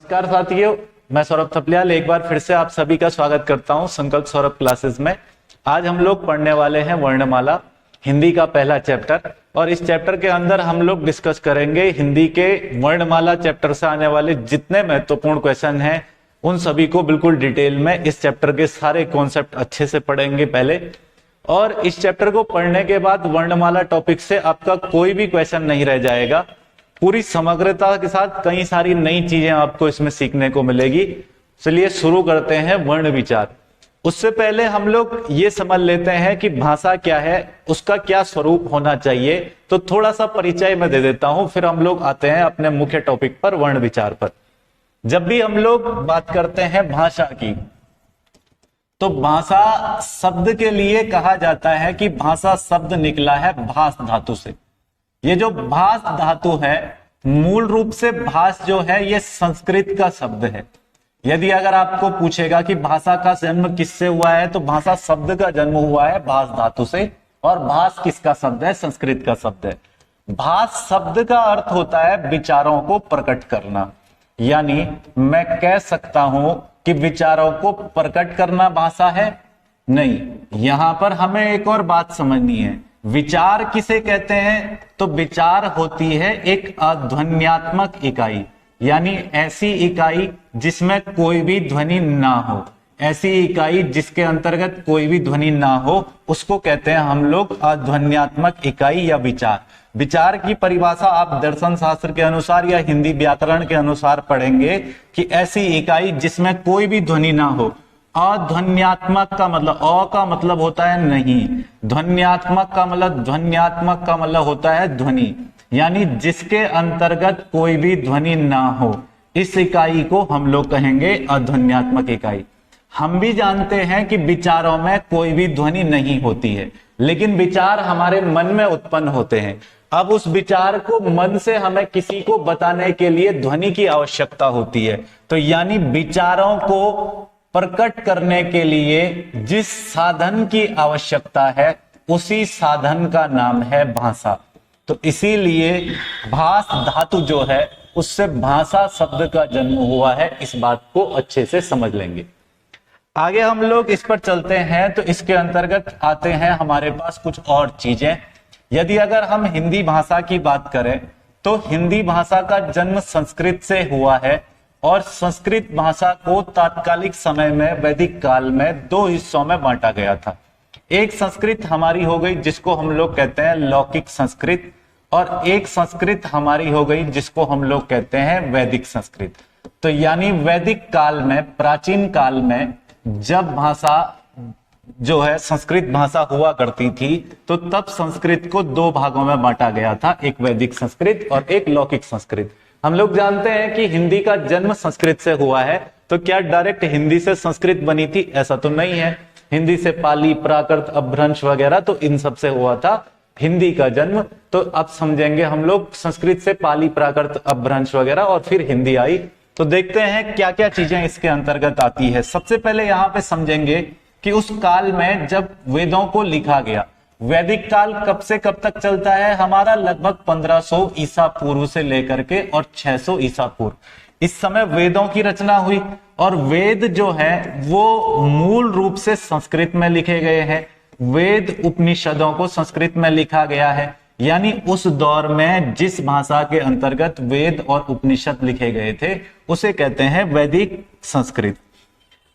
नमस्कार साथियों, मैं सौरभ थपलियाल एक बार फिर से आप सभी का स्वागत करता हूं संकल्प सौरभ क्लासेस में। आज हम लोग पढ़ने वाले हैं वर्णमाला, हिंदी का पहला चैप्टर। और इस चैप्टर के अंदर हम लोग डिस्कस करेंगे हिंदी के वर्णमाला चैप्टर से आने वाले जितने महत्वपूर्ण क्वेश्चन हैं उन सभी को बिल्कुल डिटेल में। इस चैप्टर के सारे कॉन्सेप्ट अच्छे से पढ़ेंगे पहले, और इस चैप्टर को पढ़ने के बाद वर्णमाला टॉपिक से आपका कोई भी क्वेश्चन नहीं रह जाएगा। पूरी समग्रता के साथ कई सारी नई चीजें आपको इसमें सीखने को मिलेगी। चलिए शुरू करते हैं वर्ण विचार। उससे पहले हम लोग ये समझ लेते हैं कि भाषा क्या है, उसका क्या स्वरूप होना चाहिए। तो थोड़ा सा परिचय मैं दे देता हूं, फिर हम लोग आते हैं अपने मुख्य टॉपिक पर, वर्ण विचार पर। जब भी हम लोग बात करते हैं भाषा की, तो भाषा शब्द के लिए कहा जाता है कि भाषा शब्द निकला है भास धातु से। ये जो भास धातु है, मूल रूप से भास जो है ये संस्कृत का शब्द है। यदि अगर आपको पूछेगा कि भाषा का जन्म किससे हुआ है, तो भाषा शब्द का जन्म हुआ है भास धातु से। और भास किसका शब्द है? संस्कृत का शब्द है। भास शब्द का अर्थ होता है विचारों को प्रकट करना, यानी मैं कह सकता हूं कि विचारों को प्रकट करना भाषा है। नहीं, यहां पर हमें एक और बात समझनी है। विचार किसे कहते हैं? तो विचार होती है एक अध्वन्यात्मक इकाई, यानी ऐसी इकाई जिसमें कोई भी ध्वनि ना हो। ऐसी इकाई जिसके अंतर्गत कोई भी ध्वनि ना हो, उसको कहते हैं हम लोग अध्वन्यात्मक इकाई या विचार। विचार की परिभाषा आप दर्शन शास्त्र के अनुसार या हिंदी व्याकरण के अनुसार पढ़ेंगे कि ऐसी इकाई जिसमें कोई भी ध्वनि ना हो। अध्वन्यात्मक का मतलब, अ का मतलब होता है नहीं, ध्वन्यात्मक का मतलब होता है ध्वनि, यानी जिसके अंतर्गत कोई भी ध्वनि ना हो, इस इकाई को हम लोग कहेंगे अध्वन्यात्मक इकाई। हम भी जानते हैं कि विचारों में कोई भी ध्वनि नहीं होती है, लेकिन विचार हमारे मन में उत्पन्न होते हैं। अब उस विचार को मन से हमें किसी को बताने के लिए ध्वनि की आवश्यकता होती है। तो यानी विचारों को प्रकट करने के लिए जिस साधन की आवश्यकता है, उसी साधन का नाम है भाषा। तो इसीलिए भास धातु जो है उससे भाषा शब्द का जन्म हुआ है। इस बात को अच्छे से समझ लेंगे। आगे हम लोग इस पर चलते हैं, तो इसके अंतर्गत आते हैं हमारे पास कुछ और चीजें। यदि अगर हम हिंदी भाषा की बात करें, तो हिंदी भाषा का जन्म संस्कृत से हुआ है। और संस्कृत भाषा को तात्कालिक समय में, वैदिक काल में, दो हिस्सों में बांटा गया था। एक संस्कृत हमारी हो गई जिसको हम लोग कहते हैं लौकिक संस्कृत, और एक संस्कृत हमारी हो गई जिसको हम लोग कहते हैं वैदिक संस्कृत। तो यानी वैदिक काल में, प्राचीन काल में जब भाषा जो है संस्कृत भाषा हुआ करती थी, तो तब संस्कृत को दो भागों में बांटा गया था, एक वैदिक संस्कृत और एक लौकिक संस्कृत। हम लोग जानते हैं कि हिंदी का जन्म संस्कृत से हुआ है। तो क्या डायरेक्ट हिंदी से संस्कृत बनी थी? ऐसा तो नहीं है। हिंदी से पाली, प्राकृत, अपभ्रंश वगैरह, तो इन सब से हुआ था हिंदी का जन्म। तो अब समझेंगे हम लोग संस्कृत से पाली, प्राकृत, अपभ्रंश वगैरह, और फिर हिंदी आई। तो देखते हैं क्या क्या चीजें इसके अंतर्गत आती है। सबसे पहले यहाँ पे समझेंगे कि उस काल में जब वेदों को लिखा गया, वैदिक काल कब से कब तक चलता है हमारा? लगभग 1500 ईसा पूर्व से लेकर के और 600 ईसा पूर्व, इस समय वेदों की रचना हुई। और वेद जो है वो मूल रूप से संस्कृत में लिखे गए हैं। वेद उपनिषदों को संस्कृत में लिखा गया है, यानी उस दौर में जिस भाषा के अंतर्गत वेद और उपनिषद लिखे गए थे उसे कहते हैं वैदिक संस्कृत।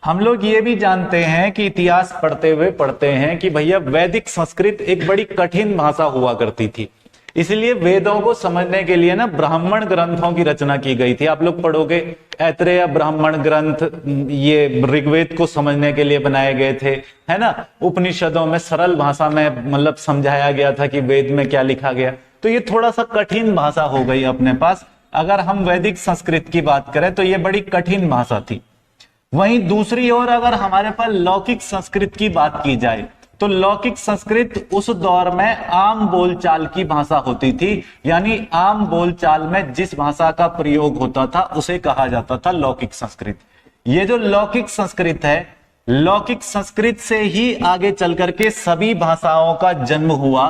हम लोग ये भी जानते हैं कि इतिहास पढ़ते हुए पढ़ते हैं कि भैया वैदिक संस्कृत एक बड़ी कठिन भाषा हुआ करती थी। इसलिए वेदों को समझने के लिए ना ब्राह्मण ग्रंथों की रचना की गई थी। आप लोग पढ़ोगे ऐत्रेय ब्राह्मण ग्रंथ, ये ऋग्वेद को समझने के लिए बनाए गए थे, है ना। उपनिषदों में सरल भाषा में मतलब समझाया गया था कि वेद में क्या लिखा गया। तो ये थोड़ा सा कठिन भाषा हो गई अपने पास। अगर हम वैदिक संस्कृत की बात करें तो ये बड़ी कठिन भाषा थी। वहीं दूसरी ओर अगर हमारे पास लौकिक संस्कृत की बात की जाए, तो लौकिक संस्कृत उस दौर में आम बोलचाल की भाषा होती थी, यानी आम बोलचाल में जिस भाषा का प्रयोग होता था उसे कहा जाता था लौकिक संस्कृत। ये जो लौकिक संस्कृत है, लौकिक संस्कृत से ही आगे चल करके सभी भाषाओं का जन्म हुआ।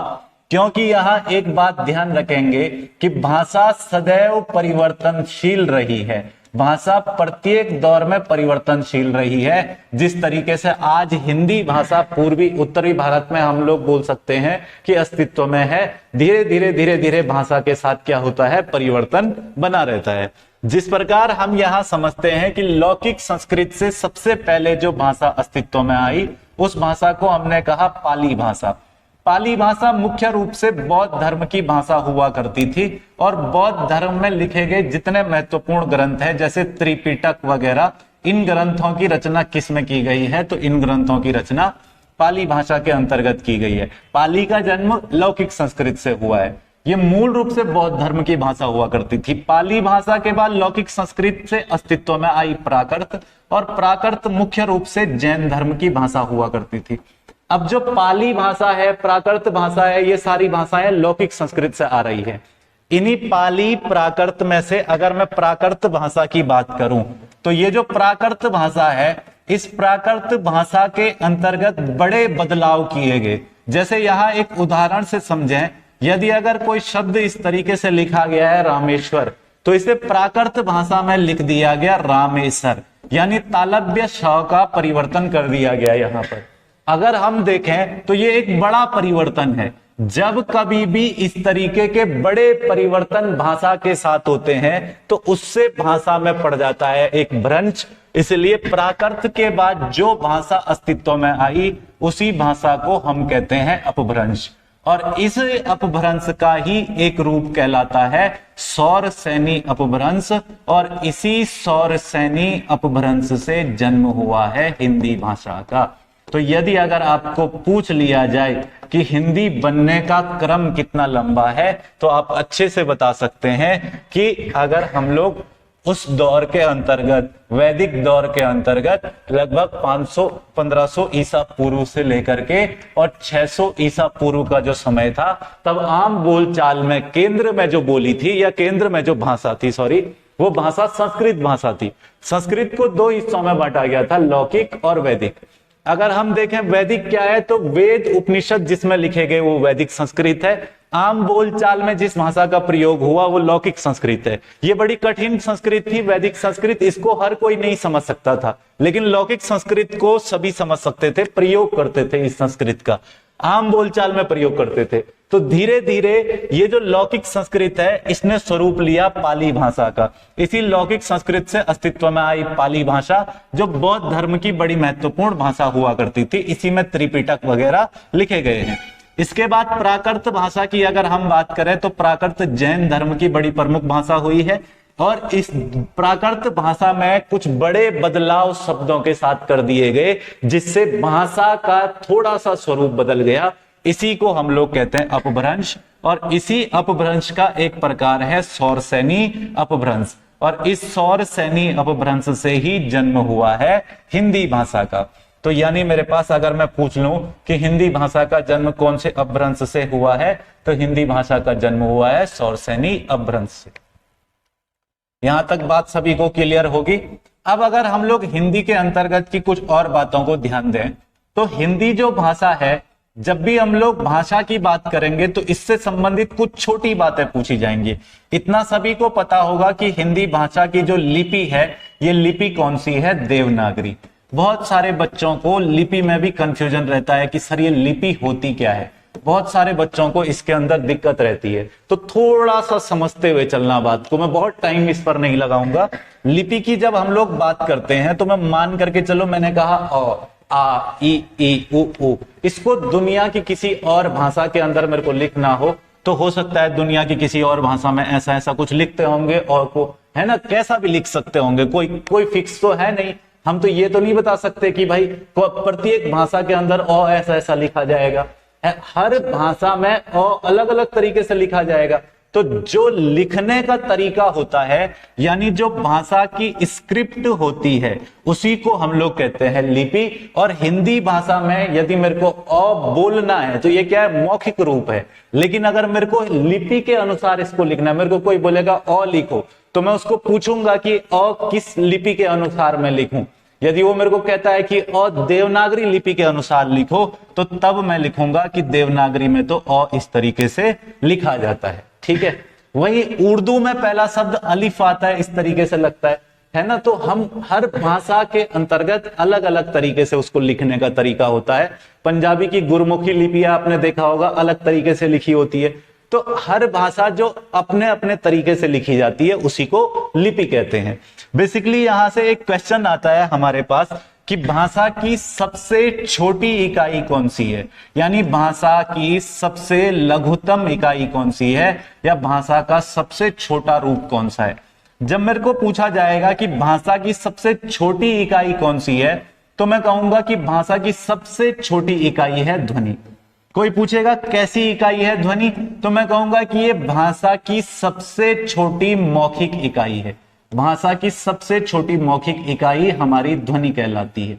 क्योंकि यहां एक बात ध्यान रखेंगे कि भाषा सदैव परिवर्तनशील रही है। भाषा प्रत्येक दौर में परिवर्तनशील रही है। जिस तरीके से आज हिंदी भाषा पूर्वी उत्तरी भारत में हम लोग बोल सकते हैं कि अस्तित्व में है, धीरे धीरे भाषा के साथ क्या होता है, परिवर्तन बना रहता है। जिस प्रकार हम यहां समझते हैं कि लौकिक संस्कृत से सबसे पहले जो भाषा अस्तित्व में आई उस भाषा को हमने कहा पाली भाषा। पाली भाषा मुख्य रूप से बौद्ध धर्म की भाषा हुआ करती थी और बौद्ध धर्म में लिखे गए जितने महत्वपूर्ण ग्रंथ हैं जैसे त्रिपिटक वगैरह, इन ग्रंथों की रचना किस में की गई है, तो इन ग्रंथों की रचना पाली भाषा के अंतर्गत की गई है। पाली का जन्म लौकिक संस्कृत से हुआ है। ये मूल रूप से बौद्ध धर्म की भाषा हुआ करती थी। पाली भाषा के बाद लौकिक संस्कृत से अस्तित्व में आई प्राकृत, और प्राकृत मुख्य रूप से जैन धर्म की भाषा हुआ करती थी। अब जो पाली भाषा है, प्राकृत भाषा है, ये सारी भाषाएं लौकिक संस्कृत से आ रही है। इन्हीं पाली प्राकृत में से अगर मैं प्राकृत भाषा की बात करूं तो ये जो प्राकृत भाषा है, इस प्राकृत भाषा के अंतर्गत बड़े बदलाव किए गए। जैसे यहां एक उदाहरण से समझें, यदि अगर कोई शब्द इस तरीके से लिखा गया है रामेश्वर, तो इसे प्राकृत भाषा में लिख दिया गया रामेश्वर, यानी तालव्य श का परिवर्तन कर दिया गया यहां पर। अगर हम देखें तो ये एक बड़ा परिवर्तन है। जब कभी भी इस तरीके के बड़े परिवर्तन भाषा के साथ होते हैं तो उससे भाषा में पड़ जाता है एक भ्रंश। इसलिए प्राकृत के बाद जो भाषा अस्तित्व में आई उसी भाषा को हम कहते हैं अपभ्रंश, और इस अपभ्रंश का ही एक रूप कहलाता है सौरसेनी अपभ्रंश, और इसी सौरसेनी अपभ्रंश से जन्म हुआ है हिंदी भाषा का। तो यदि अगर आपको पूछ लिया जाए कि हिंदी बनने का क्रम कितना लंबा है, तो आप अच्छे से बता सकते हैं कि अगर हम लोग उस दौर के अंतर्गत, वैदिक दौर के अंतर्गत लगभग 500-1500 ईसा पूर्व से लेकर के और 600 ईसा पूर्व का जो समय था, तब आम बोलचाल में केंद्र में जो बोली थी या केंद्र में जो भाषा थी, वो भाषा संस्कृत भाषा थी। संस्कृत को दो हिस्सों में बांटा गया था, लौकिक और वैदिक। अगर हम देखें वैदिक क्या है, तो वेद उपनिषद जिसमें लिखे गए वो वैदिक संस्कृत है। आम बोलचाल में जिस भाषा का प्रयोग हुआ वो लौकिक संस्कृत है। ये बड़ी कठिन संस्कृत थी वैदिक संस्कृत, इसको हर कोई नहीं समझ सकता था, लेकिन लौकिक संस्कृत को सभी समझ सकते थे, प्रयोग करते थे, इस संस्कृत का आम बोलचाल में प्रयोग करते थे। तो धीरे धीरे ये जो लौकिक संस्कृत है इसने स्वरूप लिया पाली भाषा का। इसी लौकिक संस्कृत से अस्तित्व में आई पाली भाषा, जो बौद्ध धर्म की बड़ी महत्वपूर्ण भाषा हुआ करती थी। इसी में त्रिपिटक वगैरह लिखे गए हैं। इसके बाद प्राकृत भाषा की अगर हम बात करें तो प्राकृत जैन धर्म की बड़ी प्रमुख भाषा हुई है, और इस प्राकृत भाषा में कुछ बड़े बदलाव शब्दों के साथ कर दिए गए, जिससे भाषा का थोड़ा सा स्वरूप बदल गया। इसी को हम लोग कहते हैं अपभ्रंश, और इसी अपभ्रंश का एक प्रकार है सौरसेनी अपभ्रंश, और इस सौरसेनी अपभ्रंश से ही जन्म हुआ है हिंदी भाषा का। तो यानी मेरे पास अगर मैं पूछ लूं कि हिंदी भाषा का जन्म कौन से अपभ्रंश से हुआ है, तो हिंदी भाषा का जन्म हुआ है सौरसेनी अपभ्रंश से। यहां तक बात सभी को क्लियर होगी। अब अगर हम लोग हिंदी के अंतर्गत की कुछ और बातों को ध्यान दें, तो हिंदी जो भाषा है, जब भी हम लोग भाषा की बात करेंगे तो इससे संबंधित कुछ छोटी बातें पूछी जाएंगी। इतना सभी को पता होगा कि हिंदी भाषा की जो लिपि है, ये लिपि कौन सी है, देवनागरी। बहुत सारे बच्चों को लिपि में भी कंफ्यूजन रहता है कि सर ये लिपि होती क्या है। बहुत सारे बच्चों को इसके अंदर दिक्कत रहती है, तो थोड़ा सा समझते हुए चलना बात को। मैं बहुत टाइम इस पर नहीं लगाऊंगा। लिपि की जब हम लोग बात करते हैं तो मैं मान करके चलो, मैंने कहा अ आ ई उ ऊ, इसको दुनिया की किसी और भाषा के अंदर मेरे को लिखना हो तो हो सकता है दुनिया की किसी और भाषा में ऐसा ऐसा कुछ लिखते होंगे, और को है ना, कैसा भी लिख सकते होंगे, कोई फिक्स तो है नहीं। हम तो ये तो नहीं बता सकते कि भाई प्रत्येक भाषा के अंदर अ ऐसा ऐसा लिखा जाएगा। हर भाषा में अ अलग अलग तरीके से लिखा जाएगा। तो जो लिखने का तरीका होता है, यानी जो भाषा की स्क्रिप्ट होती है, उसी को हम लोग कहते हैं लिपि। और हिंदी भाषा में यदि मेरे को अ बोलना है तो ये क्या है, मौखिक रूप है। लेकिन अगर मेरे को लिपि के अनुसार इसको लिखना है, मेरे को कोई बोलेगा अ लिखो, तो मैं उसको पूछूंगा कि अ किस लिपि के अनुसार मैं लिखूं। यदि वो मेरे को कहता है कि अ देवनागरी लिपि के अनुसार लिखो, तो तब मैं लिखूंगा कि देवनागरी में तो अ इस तरीके से लिखा जाता है। ठीक है। वही उर्दू में पहला शब्द अलिफ आता है, इस तरीके से लगता है। है ना। तो हम हर भाषा के अंतर्गत अलग अलग तरीके से उसको लिखने का तरीका होता है। पंजाबी की गुरमुखी लिपि आपने देखा होगा अलग तरीके से लिखी होती है। तो हर भाषा जो अपने अपने तरीके से लिखी जाती है उसी को लिपि कहते हैं। बेसिकली यहां से एक क्वेश्चन आता है हमारे पास कि भाषा की सबसे छोटी इकाई कौन सी है, यानी भाषा की सबसे लघुतम इकाई कौन सी है, या भाषा का सबसे छोटा रूप कौन सा है। जब मेरे को पूछा जाएगा कि भाषा की सबसे छोटी इकाई कौन सी है, तो मैं कहूंगा कि भाषा की सबसे छोटी इकाई है ध्वनि। कोई पूछेगा कैसी इकाई है ध्वनि, तो मैं कहूंगा कि ये भाषा की सबसे छोटी मौखिक इकाई है। भाषा की सबसे छोटी मौखिक इकाई हमारी ध्वनि कहलाती है।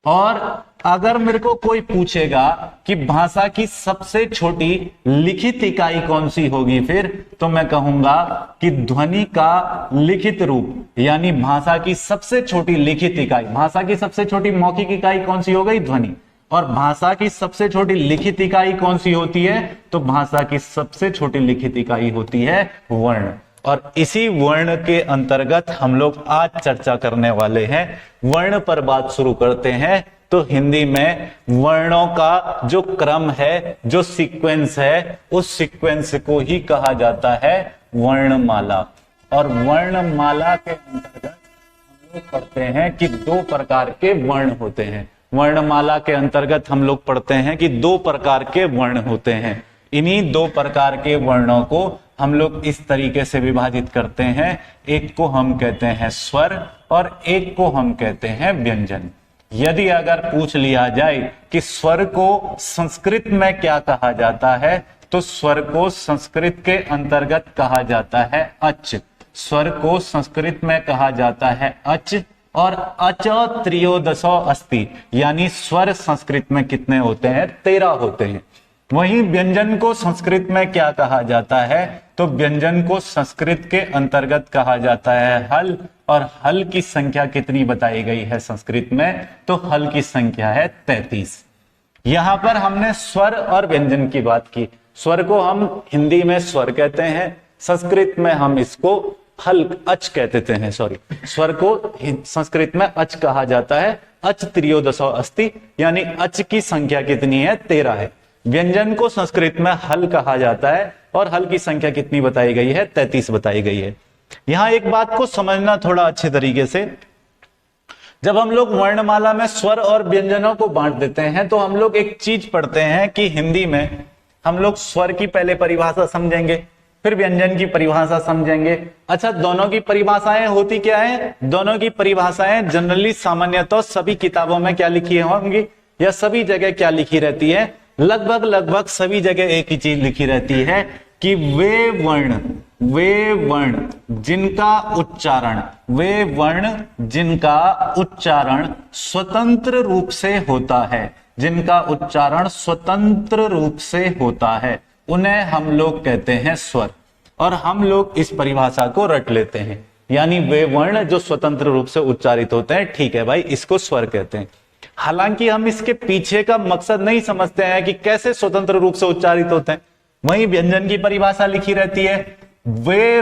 और अगर मेरे को कोई पूछेगा कि भाषा की सबसे छोटी लिखित इकाई कौन सी होगी फिर, तो मैं कहूंगा कि ध्वनि का लिखित रूप, यानी भाषा की सबसे छोटी लिखित इकाई। भाषा की सबसे छोटी मौखिक इकाई कौन सी हो गई, ध्वनि। और भाषा की सबसे छोटी लिखित इकाई कौन सी होती है, तो भाषा की सबसे छोटी लिखित इकाई होती है वर्ण। और इसी वर्ण के अंतर्गत हम लोग आज चर्चा करने वाले हैं। वर्ण पर बात शुरू करते हैं। तो हिंदी में वर्णों का जो क्रम है, जो सीक्वेंस है, उस सीक्वेंस को ही कहा जाता है वर्णमाला। और वर्णमाला के अंतर्गत हम लोग पढ़ते हैं कि दो प्रकार के वर्ण होते हैं। वर्णमाला के अंतर्गत हम लोग पढ़ते हैं कि दो प्रकार के वर्ण होते हैं। इन्हीं दो प्रकार के वर्णों को हम लोग इस तरीके से विभाजित करते हैं। एक को हम कहते हैं स्वर और एक को हम कहते हैं व्यंजन। यदि अगर पूछ लिया जाए कि स्वर को संस्कृत में क्या कहा जाता है, तो स्वर को संस्कृत के अंतर्गत कहा जाता है अच। स्वर को संस्कृत में कहा जाता है अच। और अच त्रयोदशो अस्ति, यानी स्वर संस्कृत में कितने होते हैं, 13 होते हैं। वहीं व्यंजन को संस्कृत में क्या कहा जाता है, तो व्यंजन को संस्कृत के अंतर्गत कहा जाता है हल। और हल की संख्या कितनी बताई गई है संस्कृत में, तो हल की संख्या है 33। यहां पर हमने स्वर और व्यंजन की बात की। स्वर को हम हिंदी में स्वर कहते हैं, संस्कृत में हम इसको हल अच कहते हैं। स्वर को संस्कृत में अच कहा जाता है। अच त्रयोदशो अस्ति, यानी अच की संख्या कितनी है, 13 है। व्यंजन को संस्कृत में हल कहा जाता है और हल की संख्या कितनी बताई गई है, 33 बताई गई है। यहां एक बात को समझना थोड़ा अच्छे तरीके से, जब हम लोग वर्णमाला में स्वर और व्यंजनों को बांट देते हैं, तो हम लोग एक चीज पढ़ते हैं कि हिंदी में हम लोग स्वर की पहले परिभाषा समझेंगे, फिर व्यंजन की परिभाषा समझेंगे। अच्छा, दोनों की परिभाषाएं होती क्या है, दोनों की परिभाषाएं जनरली सामान्यतः सभी किताबों में क्या लिखी होंगी, या सभी जगह क्या लिखी रहती है, लगभग सभी जगह एक ही चीज लिखी रहती है कि वे वर्ण जिनका उच्चारण स्वतंत्र रूप से होता है, जिनका उच्चारण स्वतंत्र रूप से होता है, उन्हें हम लोग कहते हैं स्वर। और हम लोग इस परिभाषा को रट लेते हैं, यानी वे वर्ण जो स्वतंत्र रूप से उच्चारित होते हैं, ठीक है भाई, इसको स्वर कहते हैं। हालांकि हम इसके पीछे का मकसद नहीं समझते हैं कि कैसे स्वतंत्र रूप से उच्चारित होते हैं। वहीं व्यंजन की परिभाषा लिखी रहती है, वे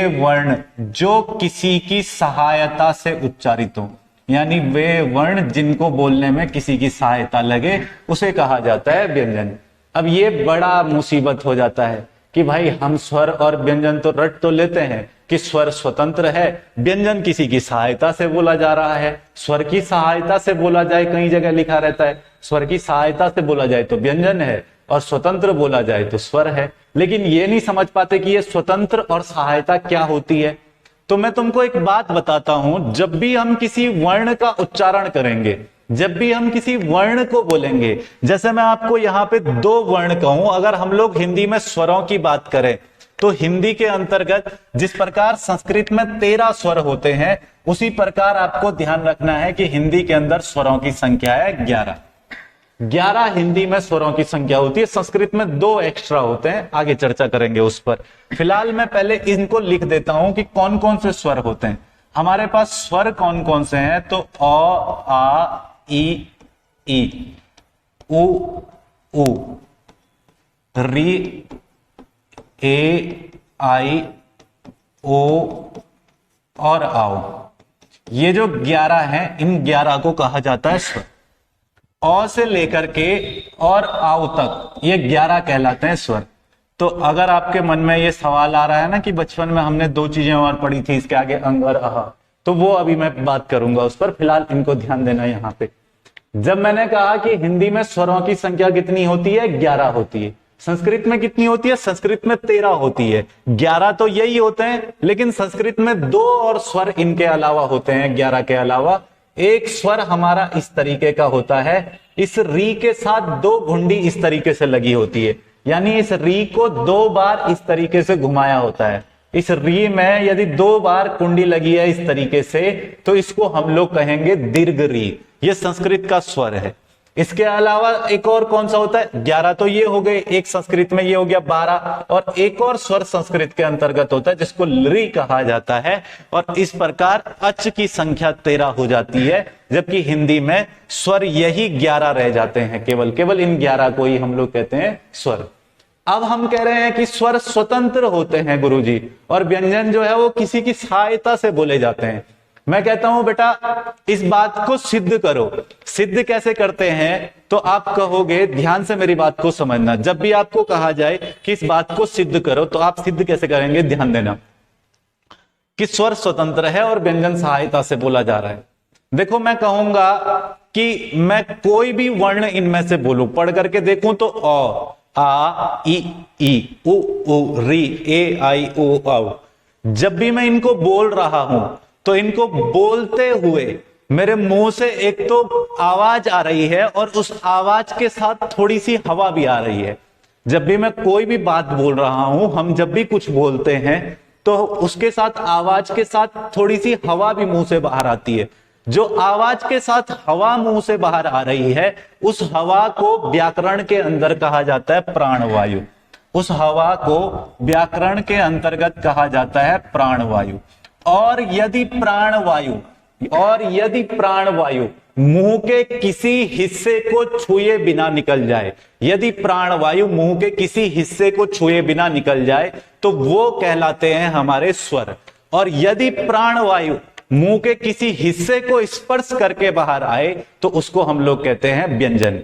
वर्ण जो किसी की सहायता से उच्चारित हो, यानी वे वर्ण जिनको बोलने में किसी की सहायता लगे, उसे कहा जाता है व्यंजन। अब ये बड़ा मुसीबत हो जाता है कि भाई हम स्वर और व्यंजन तो रट तो लेते हैं कि स्वर स्वतंत्र है, व्यंजन किसी की सहायता से बोला जा रहा है। स्वर की सहायता से बोला जाए, कई जगह लिखा रहता है स्वर की सहायता से बोला जाए तो व्यंजन है, और स्वतंत्र बोला जाए तो स्वर है। लेकिन ये नहीं समझ पाते कि ये स्वतंत्र और सहायता क्या होती है। तो मैं तुमको एक बात बताता हूं, जब भी हम किसी वर्ण का उच्चारण करेंगे, जब भी हम किसी वर्ण को बोलेंगे, जैसे मैं आपको यहां पे 2 वर्ण कहूं, अगर हम लोग हिंदी में स्वरों की बात करें, तो हिंदी के अंतर्गत जिस प्रकार संस्कृत में 13 स्वर होते हैं, उसी प्रकार आपको ध्यान रखना है कि हिंदी के अंदर स्वरों की संख्या है 11। 11 हिंदी में स्वरों की संख्या होती है। संस्कृत में 2 एक्स्ट्रा होते हैं, आगे चर्चा करेंगे उस पर। फिलहाल मैं पहले इनको लिख देता हूं कि कौन कौन से स्वर होते हैं। हमारे पास स्वर कौन कौन से हैं, तो अ, आ, ई, उ, री, ए, आई, ओ, और आओ। ये जो 11 हैं, इन 11 को कहा जाता है स्वर। अ से लेकर के और आओ तक ये 11 कहलाते हैं स्वर। तो अगर आपके मन में ये सवाल आ रहा है ना कि बचपन में हमने 2 चीजें और पढ़ी थी इसके आगे अंग और अह, तो वो अभी मैं बात करूंगा उस पर, फिलहाल इनको ध्यान देना यहां पे। जब मैंने कहा कि हिंदी में स्वरों की संख्या कितनी होती है, 11 होती है। संस्कृत में कितनी होती है, संस्कृत में 13 होती है। 11 तो यही होते हैं, लेकिन संस्कृत में 2 और स्वर इनके अलावा होते हैं, 11 के अलावा। एक स्वर हमारा इस तरीके का होता है, इस री के साथ 2 घुंडी इस तरीके से लगी होती है, यानी इस री को 2 बार इस तरीके से घुमाया होता है। इस री में यदि 2 बार कुंडी लगी है इस तरीके से, तो इसको हम लोग कहेंगे दीर्घ री। ये संस्कृत का स्वर है। इसके अलावा एक और कौन सा होता है, 11 तो ये हो गए, एक संस्कृत में ये हो गया 12, और एक और स्वर संस्कृत के अंतर्गत होता है जिसको ली कहा जाता है। और इस प्रकार अच की संख्या 13 हो जाती है, जबकि हिंदी में स्वर यही 11 रह जाते हैं। केवल इन 11 को ही हम लोग कहते हैं स्वर। अब हम कह रहे हैं कि स्वर स्वतंत्र होते हैं गुरुजी, और व्यंजन जो है वो किसी की सहायता से बोले जाते हैं। मैं कहता हूं बेटा इस बात को सिद्ध करो। सिद्ध कैसे करते हैं, तो आप कहोगे, ध्यान से मेरी बात को समझना, जब भी आपको कहा जाए कि इस बात को सिद्ध करो, तो आप सिद्ध कैसे करेंगे, ध्यान देना कि स्वर स्वतंत्र है और व्यंजन सहायता से बोला जा रहा है। देखो मैं कहूंगा कि मैं कोई भी वर्ण इनमें से बोलूं, पढ़ करके देखूं तो अ, आ, ई, उ, री, ए, आई, ओ, औ। जब भी मैं इनको बोल रहा हूं तो इनको बोलते हुए मेरे मुंह से एक तो आवाज आ रही है और उस आवाज के साथ थोड़ी सी हवा भी आ रही है। जब भी मैं कोई भी बात बोल रहा हूं, हम जब भी कुछ बोलते हैं तो उसके साथ आवाज के साथ थोड़ी सी हवा भी मुंह से बाहर आती है। जो आवाज के साथ हवा मुंह से बाहर आ रही है, उस हवा को व्याकरण के अंदर कहा जाता है प्राणवायु। उस हवा को व्याकरण के अंतर्गत कहा जाता है प्राणवायु। और यदि प्राणवायु मुंह के किसी हिस्से को छुए बिना निकल जाए, यदि प्राणवायु मुंह के किसी हिस्से को छुए बिना निकल जाए, तो वो कहलाते हैं हमारे स्वर। और यदि प्राणवायु मुंह के किसी हिस्से को स्पर्श करके बाहर आए, तो उसको हम लोग कहते हैं व्यंजन।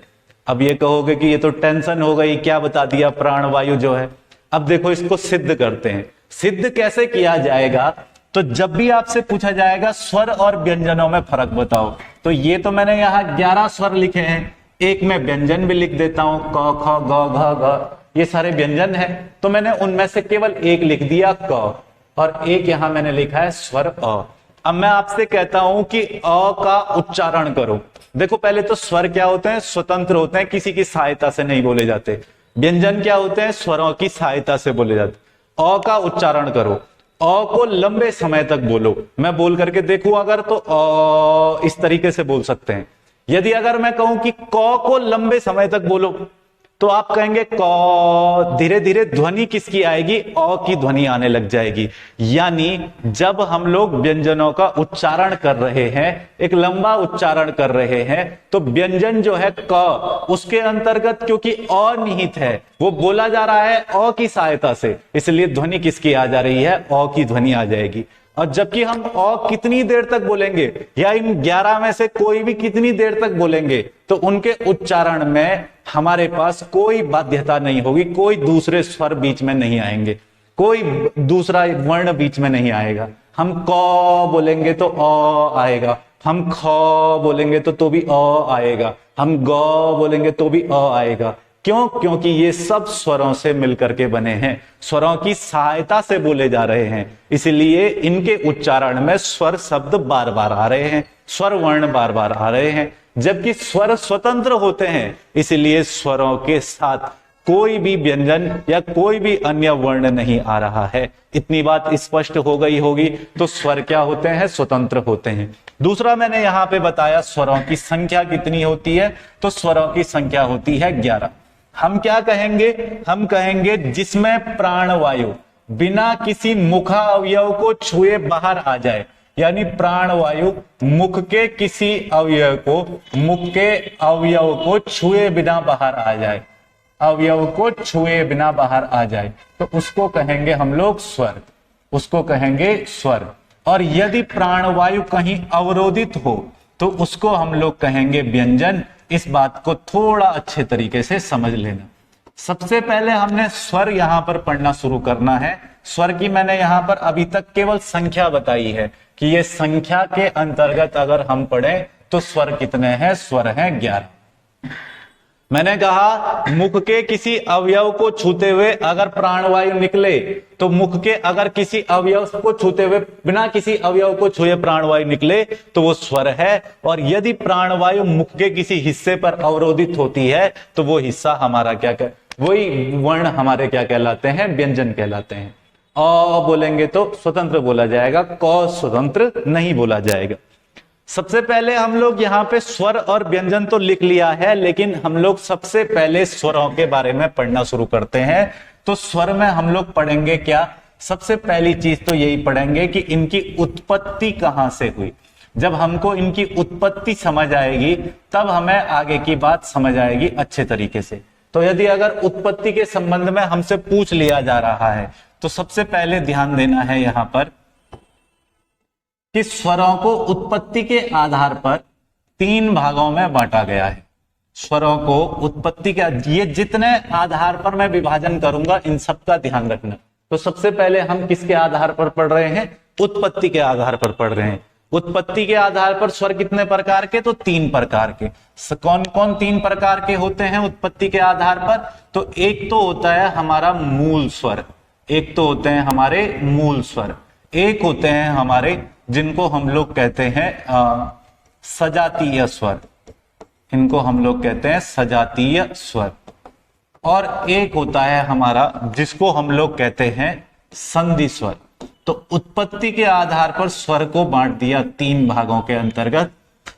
अब ये कहोगे कि ये तो टेंशन हो गई, क्या बता दिया प्राणवायु जो है। अब देखो इसको सिद्ध करते हैं। सिद्ध कैसे किया जाएगा, तो जब भी आपसे पूछा जाएगा स्वर और व्यंजनों में फर्क बताओ, तो ये तो मैंने यहाँ 11 स्वर लिखे हैं, एक में व्यंजन भी लिख देता हूं, क, ख, ग, घ, घ, ये सारे व्यंजन हैं। तो मैंने उनमें से केवल एक लिख दिया क, और एक यहां मैंने लिखा है स्वर अ। अब मैं आपसे कहता हूं कि अ का उच्चारण करो। देखो पहले तो स्वर क्या होते हैं, स्वतंत्र होते हैं, किसी की सहायता से नहीं बोले जाते। व्यंजन क्या होते हैं, स्वरों की सहायता से बोले जाते। अ का उच्चारण करो, अ को लंबे समय तक बोलो। मैं बोल करके देखूं अगर, तो अ इस तरीके से बोल सकते हैं। यदि अगर मैं कहूं कि क को लंबे समय तक बोलो, तो आप कहेंगे क, धीरे धीरे ध्वनि किसकी आएगी, अ की ध्वनि आने लग जाएगी। यानी जब हम लोग व्यंजनों का उच्चारण कर रहे हैं, एक लंबा उच्चारण कर रहे हैं, तो व्यंजन जो है क, उसके अंतर्गत क्योंकि अ निहित है, वो बोला जा रहा है अ की सहायता से, इसलिए ध्वनि किसकी आ जा रही है, अ की ध्वनि आ जाएगी। और जबकि हम अ कितनी देर तक बोलेंगे, या इन 11 में से कोई भी कितनी देर तक बोलेंगे, तो उनके उच्चारण में हमारे पास कोई बाध्यता नहीं होगी, कोई दूसरे स्वर बीच में नहीं आएंगे, कोई दूसरा वर्ण बीच में नहीं आएगा। हम क बोलेंगे तो अ आएगा, हम ख बोलेंगे तो भी अ आएगा, हम ग बोलेंगे तो भी अ आएगा। क्यों? क्योंकि ये सब स्वरों से मिलकर के बने हैं, स्वरों की सहायता से बोले जा रहे हैं, इसलिए इनके उच्चारण में स्वर शब्द बार बार आ रहे हैं, स्वर वर्ण बार बार आ रहे हैं। जबकि स्वर स्वतंत्र होते हैं, इसलिए स्वरों के साथ कोई भी व्यंजन या कोई भी अन्य वर्ण नहीं आ रहा है। इतनी बात स्पष्ट हो गई होगी। तो स्वर क्या होते हैं, स्वतंत्र होते हैं। दूसरा मैंने यहां पे बताया स्वरों की संख्या कितनी होती है, तो स्वरों की संख्या होती है 11। हम क्या कहेंगे, हम कहेंगे जिसमें प्राणवायु बिना किसी मुखा अवयव को छुए बाहर आ जाए, यानी प्राणवायु मुख के किसी अवयव को, मुख के अवयव को छुए बिना बाहर आ जाए, अवयव को छुए बिना बाहर आ जाए, तो उसको कहेंगे हम लोग स्वर, उसको कहेंगे स्वर। और यदि प्राणवायु कहीं अवरोधित हो तो उसको हम लोग कहेंगे व्यंजन। इस बात को थोड़ा अच्छे तरीके से समझ लेना। सबसे पहले हमने स्वर यहां पर पढ़ना शुरू करना है। स्वर की मैंने यहां पर अभी तक केवल संख्या बताई है कि ये संख्या के अंतर्गत अगर हम पढ़ें तो स्वर कितने हैं? स्वर हैं 11। मैंने कहा मुख के किसी अवयव को छूते हुए अगर प्राणवायु निकले तो मुख के अगर किसी अवयव को छूते हुए बिना किसी अवयव को छुए प्राणवायु निकले तो वो स्वर है। और यदि प्राणवायु मुख के किसी हिस्से पर अवरोधित होती है तो वो हिस्सा हमारा वही वर्ण हमारे क्या कहलाते हैं? व्यंजन कहलाते हैं। अ बोलेंगे तो स्वतंत्र बोला जाएगा, क स्वतंत्र नहीं बोला जाएगा। सबसे पहले हम लोग यहाँ पे स्वर और व्यंजन तो लिख लिया है, लेकिन हम लोग सबसे पहले स्वरों के बारे में पढ़ना शुरू करते हैं। तो स्वर में हम लोग पढ़ेंगे क्या? सबसे पहली चीज तो यही पढ़ेंगे कि इनकी उत्पत्ति कहां से हुई। जब हमको इनकी उत्पत्ति समझ आएगी तब हमें आगे की बात समझ आएगी अच्छे तरीके से। तो यदि अगर उत्पत्ति के संबंध में हमसे पूछ लिया जा रहा है तो सबसे पहले ध्यान देना है यहां पर कि स्वरों को उत्पत्ति के आधार पर 3 भागों में बांटा गया है। स्वरों को उत्पत्ति के ये जितने आधार पर मैं विभाजन करूंगा इन सब का ध्यान रखना। तो सबसे पहले हम किसके आधार पर पढ़ रहे हैं? उत्पत्ति के आधार पर पढ़ रहे हैं। उत्पत्ति के आधार पर स्वर कितने प्रकार के? तो 3 प्रकार के। कौन कौन 3 प्रकार के होते हैं उत्पत्ति के आधार पर? तो एक तो होता है हमारा मूल स्वर, एक तो होते हैं हमारे मूल स्वर, एक होते हैं हमारे जिनको हम लोग कहते हैं सजातीय स्वर, इनको हम लोग कहते हैं सजातीय स्वर, और एक होता है हमारा जिसको हम लोग कहते हैं संधि स्वर। तो उत्पत्ति के आधार पर स्वर को बांट दिया 3 भागों के अंतर्गत।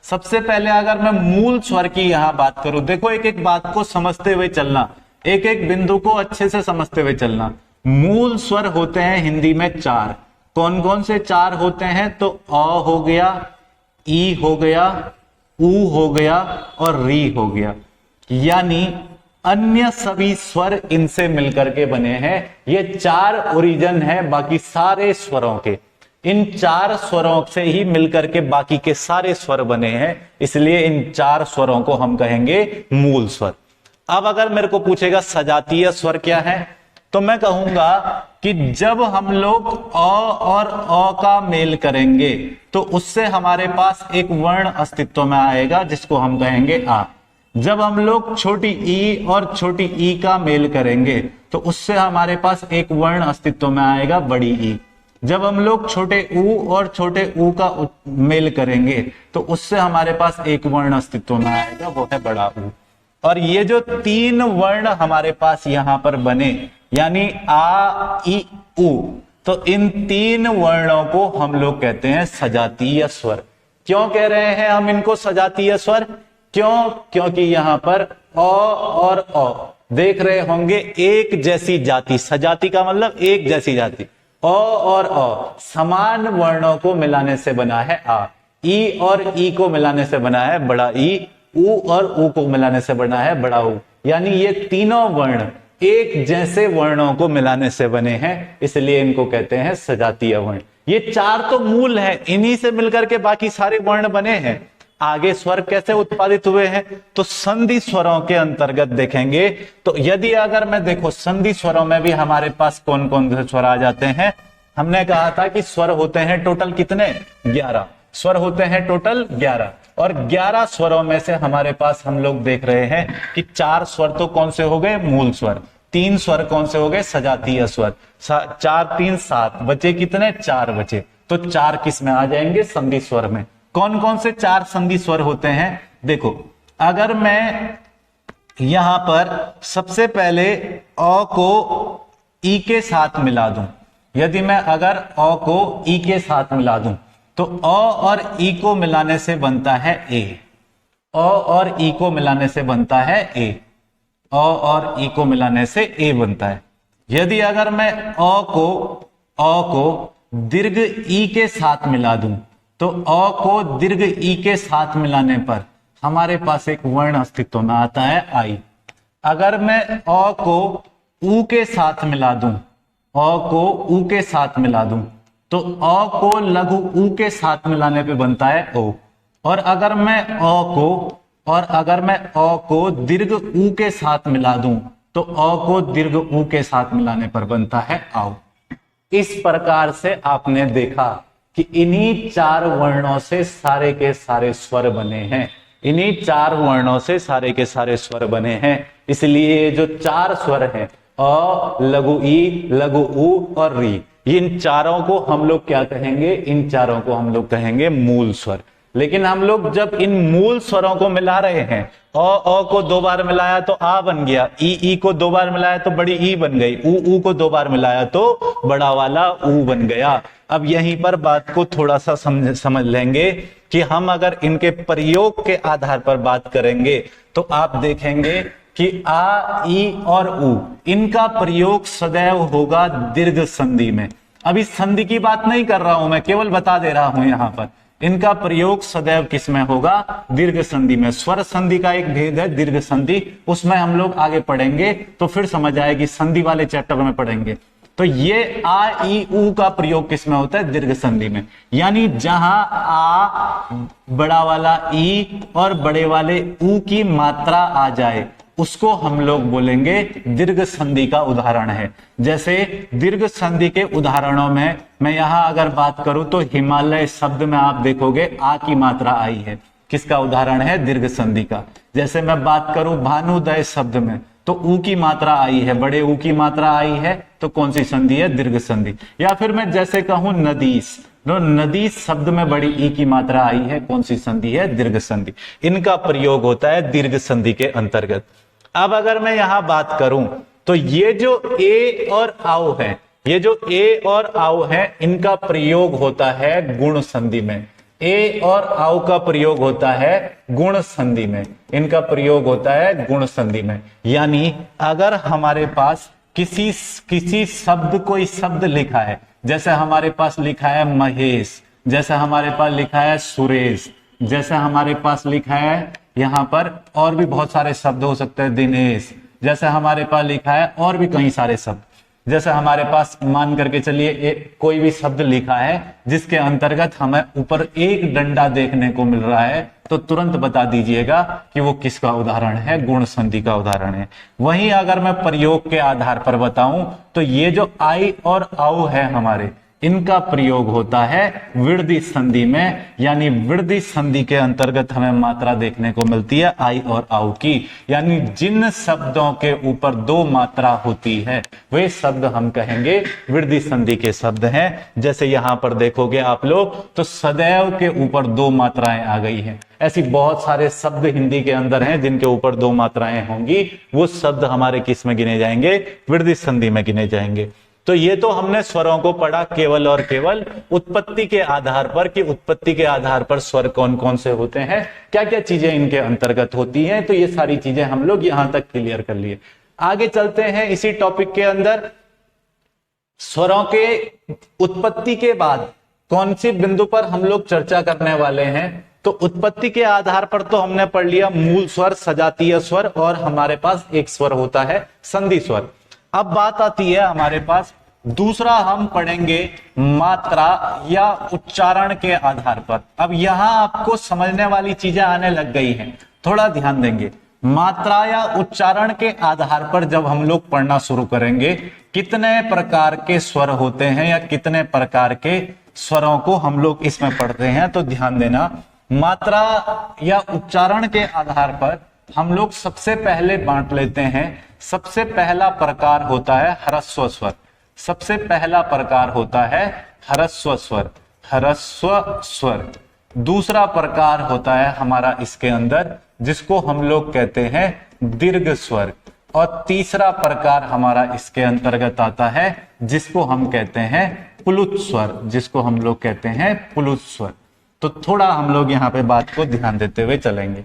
सबसे पहले अगर मैं मूल स्वर की यहां बात करूं, देखो एक एक बात को समझते हुए चलना, एक एक बिंदु को अच्छे से समझते हुए चलना। मूल स्वर होते हैं हिंदी में 4। कौन कौन से 4 होते हैं? तो अ हो गया, ई हो गया, ऊ हो गया और री हो गया। यानी अन्य सभी स्वर इनसे मिलकर के बने हैं। ये 4 ओरिजिन है बाकी सारे स्वरों के। इन 4 स्वरों से ही मिलकर के बाकी के सारे स्वर बने हैं, इसलिए इन 4 स्वरों को हम कहेंगे मूल स्वर। अब अगर मेरे को पूछेगा सजातीय स्वर क्या है, तो मैं कहूंगा कि जब हम लोग अ और अ का मेल करेंगे तो उससे हमारे पास एक वर्ण अस्तित्व में आएगा जिसको हम कहेंगे आ। जब हम लोग छोटी ई और छोटी ई का मेल करेंगे तो उससे हमारे पास एक वर्ण अस्तित्व में आएगा बड़ी ई। जब हम लोग छोटे ऊ और छोटे ऊ का मेल करेंगे तो उससे हमारे पास एक वर्ण अस्तित्व में आएगा, वो है बड़ा ऊ। और ये जो 3 वर्ण हमारे पास यहां पर बने यानी आ ई उ, तो इन 3 वर्णों को हम लोग कहते हैं सजातीय स्वर। क्यों कह रहे हैं हम इनको सजातीय स्वर? क्यों? क्योंकि यहां पर अ और अ देख रहे होंगे एक जैसी जाति, सजाति का मतलब एक जैसी जाति। अ और अ समान वर्णों को मिलाने से बना है आ। ई और ई को मिलाने से बना है बड़ा ई, ऊ और ऊ को मिलाने से बना है बड़ा ऊ। यानी ये तीनों वर्ण एक जैसे वर्णों को मिलाने से बने हैं, इसलिए इनको कहते हैं सजातीय वर्ण। ये 4 तो मूल है, इन्हीं से मिलकर के बाकी सारे वर्ण बने हैं। आगे स्वर कैसे उत्पादित हुए हैं तो संधि स्वरों के अंतर्गत देखेंगे। तो यदि अगर मैं देखो संधि स्वरों में भी हमारे पास कौन कौन से स्वर आ जाते हैं। हमने कहा था कि स्वर होते हैं टोटल कितने? 11 स्वर होते हैं टोटल 11, और 11 स्वरों में से हमारे पास हम लोग देख रहे हैं कि 4 स्वर तो कौन से हो गए? मूल स्वर। 3 स्वर कौन से हो गए? सजातीय स्वर। 4 3 7 बचे कितने? 4 बचे। तो 4 किस में आ जाएंगे? संधि स्वर में। कौन कौन से 4 संधि स्वर होते हैं? देखो अगर मैं यहां पर सबसे पहले अ को ई के साथ मिला दूं, यदि मैं अगर अ को ई के साथ मिला दूं तो अ और ई को मिलाने से बनता है ए। अ और ई को मिलाने से बनता है ए। अ और ई को मिलाने से ए बनता है। यदि अगर मैं अ को दीर्घ ई के साथ मिला दूं तो अ को दीर्घ ई के साथ मिलाने पर हमारे पास एक वर्ण अस्तित्व में आता है आई। अगर मैं अ को ऊ के साथ मिला दूं, अ को ऊ के साथ मिला दूं तो अ को लघु ऊ के साथ मिलाने पे बनता है ओ। और अगर मैं अ को दीर्घ ऊ के साथ मिला दूं तो अ को दीर्घ ऊ के साथ मिलाने पर बनता है आओ। इस प्रकार से आपने देखा कि इन्हीं चार वर्णों से सारे के सारे स्वर बने हैं, इन्हीं चार वर्णों से सारे के सारे स्वर बने हैं। इसलिए जो चार स्वर हैं अ, लघु ई, लघु ऊ और री, इन चारों को हम लोग क्या कहेंगे? इन चारों को हम लोग कहेंगे मूल स्वर। लेकिन हम लोग जब इन मूल स्वरों को मिला रहे हैं, अ को दो बार मिलाया तो आ बन गया, ई को दो बार मिलाया तो बड़ी ई बन गई, ऊ को दो बार मिलाया तो बड़ा वाला ऊ बन गया। अब यहीं पर बात को थोड़ा सा समझ लेंगे कि हम अगर इनके प्रयोग के आधार पर बात करेंगे तो आप देखेंगे कि आ, ई और ऊ, इनका प्रयोग सदैव होगा दीर्घ संधि में। अब इस संधि की बात नहीं कर रहा हूं मैं, केवल बता दे रहा हूं यहां पर इनका प्रयोग सदैव किस में होगा? दीर्घ संधि में। स्वर संधि का एक भेद है दीर्घ संधि, उसमें हम लोग आगे पढ़ेंगे तो फिर समझ आएगी, संधि वाले चैप्टर में पढ़ेंगे। तो ये आ, ई, ऊ का प्रयोग किस में होता है? दीर्घ संधि में। यानी जहां आ, बड़ा वाला ई और बड़े वाले ऊ की मात्रा आ जाए उसको हम लोग बोलेंगे दीर्घ संधि का उदाहरण है। जैसे दीर्घ संधि के उदाहरणों में मैं यहां अगर बात करूं तो हिमालय शब्द में आप देखोगे आ की मात्रा आई है, किसका उदाहरण है? दीर्घ संधि का। जैसे मैं बात करूं भानुदय शब्द में तो ऊ की मात्रा आई है, बड़े ऊ की मात्रा आई है, तो कौन सी संधि है? दीर्घ संधि। या फिर मैं जैसे कहूं नदीस, नदीस शब्द में बड़ी ई की मात्रा आई है, कौन सी संधि है? दीर्घ संधि। इनका प्रयोग होता है दीर्घ संधि के अंतर्गत। अब अगर मैं यहां बात करूं तो ये जो ए और आओ है, ये जो ए और आओ है, इनका प्रयोग होता है गुण संधि में। ए और आओ का प्रयोग होता है गुण संधि में, इनका प्रयोग होता है गुण संधि में। यानी अगर हमारे पास किसी शब्द, कोई शब्द लिखा है, जैसे हमारे पास लिखा है महेश, जैसे हमारे पास लिखा है सुरेश, जैसे हमारे पास लिखा है यहां पर और भी बहुत सारे शब्द हो सकते हैं, दिनेश, जैसे हमारे पास लिखा है और भी कई सारे शब्द, जैसे हमारे पास मान करके चलिए कोई भी शब्द लिखा है जिसके अंतर्गत हमें ऊपर एक डंडा देखने को मिल रहा है, तो तुरंत बता दीजिएगा कि वो किसका उदाहरण है? गुण संधि का उदाहरण है। वहीं अगर मैं प्रयोग के आधार पर बताऊं तो ये जो आई और आओ है हमारे, इनका प्रयोग होता है वृद्धि संधि में। यानी वृद्धि संधि के अंतर्गत हमें मात्रा देखने को मिलती है आई और आओ की। यानी जिन शब्दों के ऊपर दो मात्रा होती है वे शब्द हम कहेंगे वृद्धि संधि के शब्द हैं। जैसे यहां पर देखोगे आप लोग तो सदैव के ऊपर दो मात्राएं आ गई हैं। ऐसी बहुत सारे शब्द हिंदी के अंदर हैं जिनके ऊपर दो मात्राएं होंगी, वो शब्द हमारे किस में गिने जाएंगे? वृद्धि संधि में गिने जाएंगे। तो ये तो हमने स्वरों को पढ़ा केवल और केवल उत्पत्ति के आधार पर, कि उत्पत्ति के आधार पर स्वर कौन कौन से होते हैं, क्या क्या चीजें इनके अंतर्गत होती हैं। तो ये सारी चीजें हम लोग यहां तक क्लियर कर लिए। आगे चलते हैं इसी टॉपिक के अंदर। स्वरों के उत्पत्ति के बाद कौन सी बिंदु पर हम लोग चर्चा करने वाले हैं? तो उत्पत्ति के आधार पर तो हमने पढ़ लिया मूल स्वर, सजातीय स्वर, और हमारे पास एक स्वर होता है संधि स्वर। अब बात आती है हमारे पास दूसरा, हम पढ़ेंगे मात्रा या उच्चारण के आधार पर। अब यहां आपको समझने वाली चीजें आने लग गई हैं, थोड़ा ध्यान देंगे। मात्रा या उच्चारण के आधार पर जब हम लोग पढ़ना शुरू करेंगे, कितने प्रकार के स्वर होते हैं या कितने प्रकार के स्वरों को हम लोग इसमें पढ़ते हैं, तो ध्यान देना। मात्रा या उच्चारण के आधार पर हम लोग सबसे पहले बांट लेते हैं। सबसे पहला प्रकार होता है ह्रस्व स्वर। सबसे पहला प्रकार होता है ह्रस्व स्वर, ह्रस्व स्वर। दूसरा प्रकार होता है हमारा इसके अंदर, जिसको हम लोग कहते हैं दीर्घ स्वर। और तीसरा प्रकार हमारा इसके अंतर्गत आता है जिसको हम कहते हैं प्लुत स्वर, जिसको हम लोग कहते हैं प्लुत स्वर। तो थोड़ा हम लोग यहाँ पे बात को ध्यान देते हुए चलेंगे।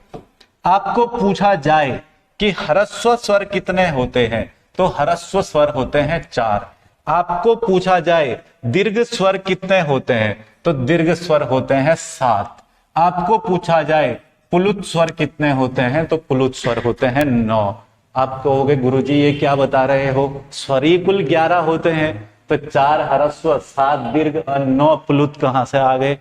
आपको पूछा जाए कि ह्रस्व स्वर कितने होते हैं, तो ह्रस्व स्वर होते हैं 4। आपको पूछा जाए दीर्घ स्वर कितने होते हैं, तो दीर्घ स्वर होते हैं 7। आपको पूछा जाए प्लुत स्वर कितने होते हैं, तो प्लुत स्वर होते हैं 9। आप कहोगे गुरुजी ये क्या बता रहे हो, स्वर ही कुल 11 होते हैं। तो 4 ह्रस्व 7 दीर्घ और 9 प्लुत कहां से आ गए?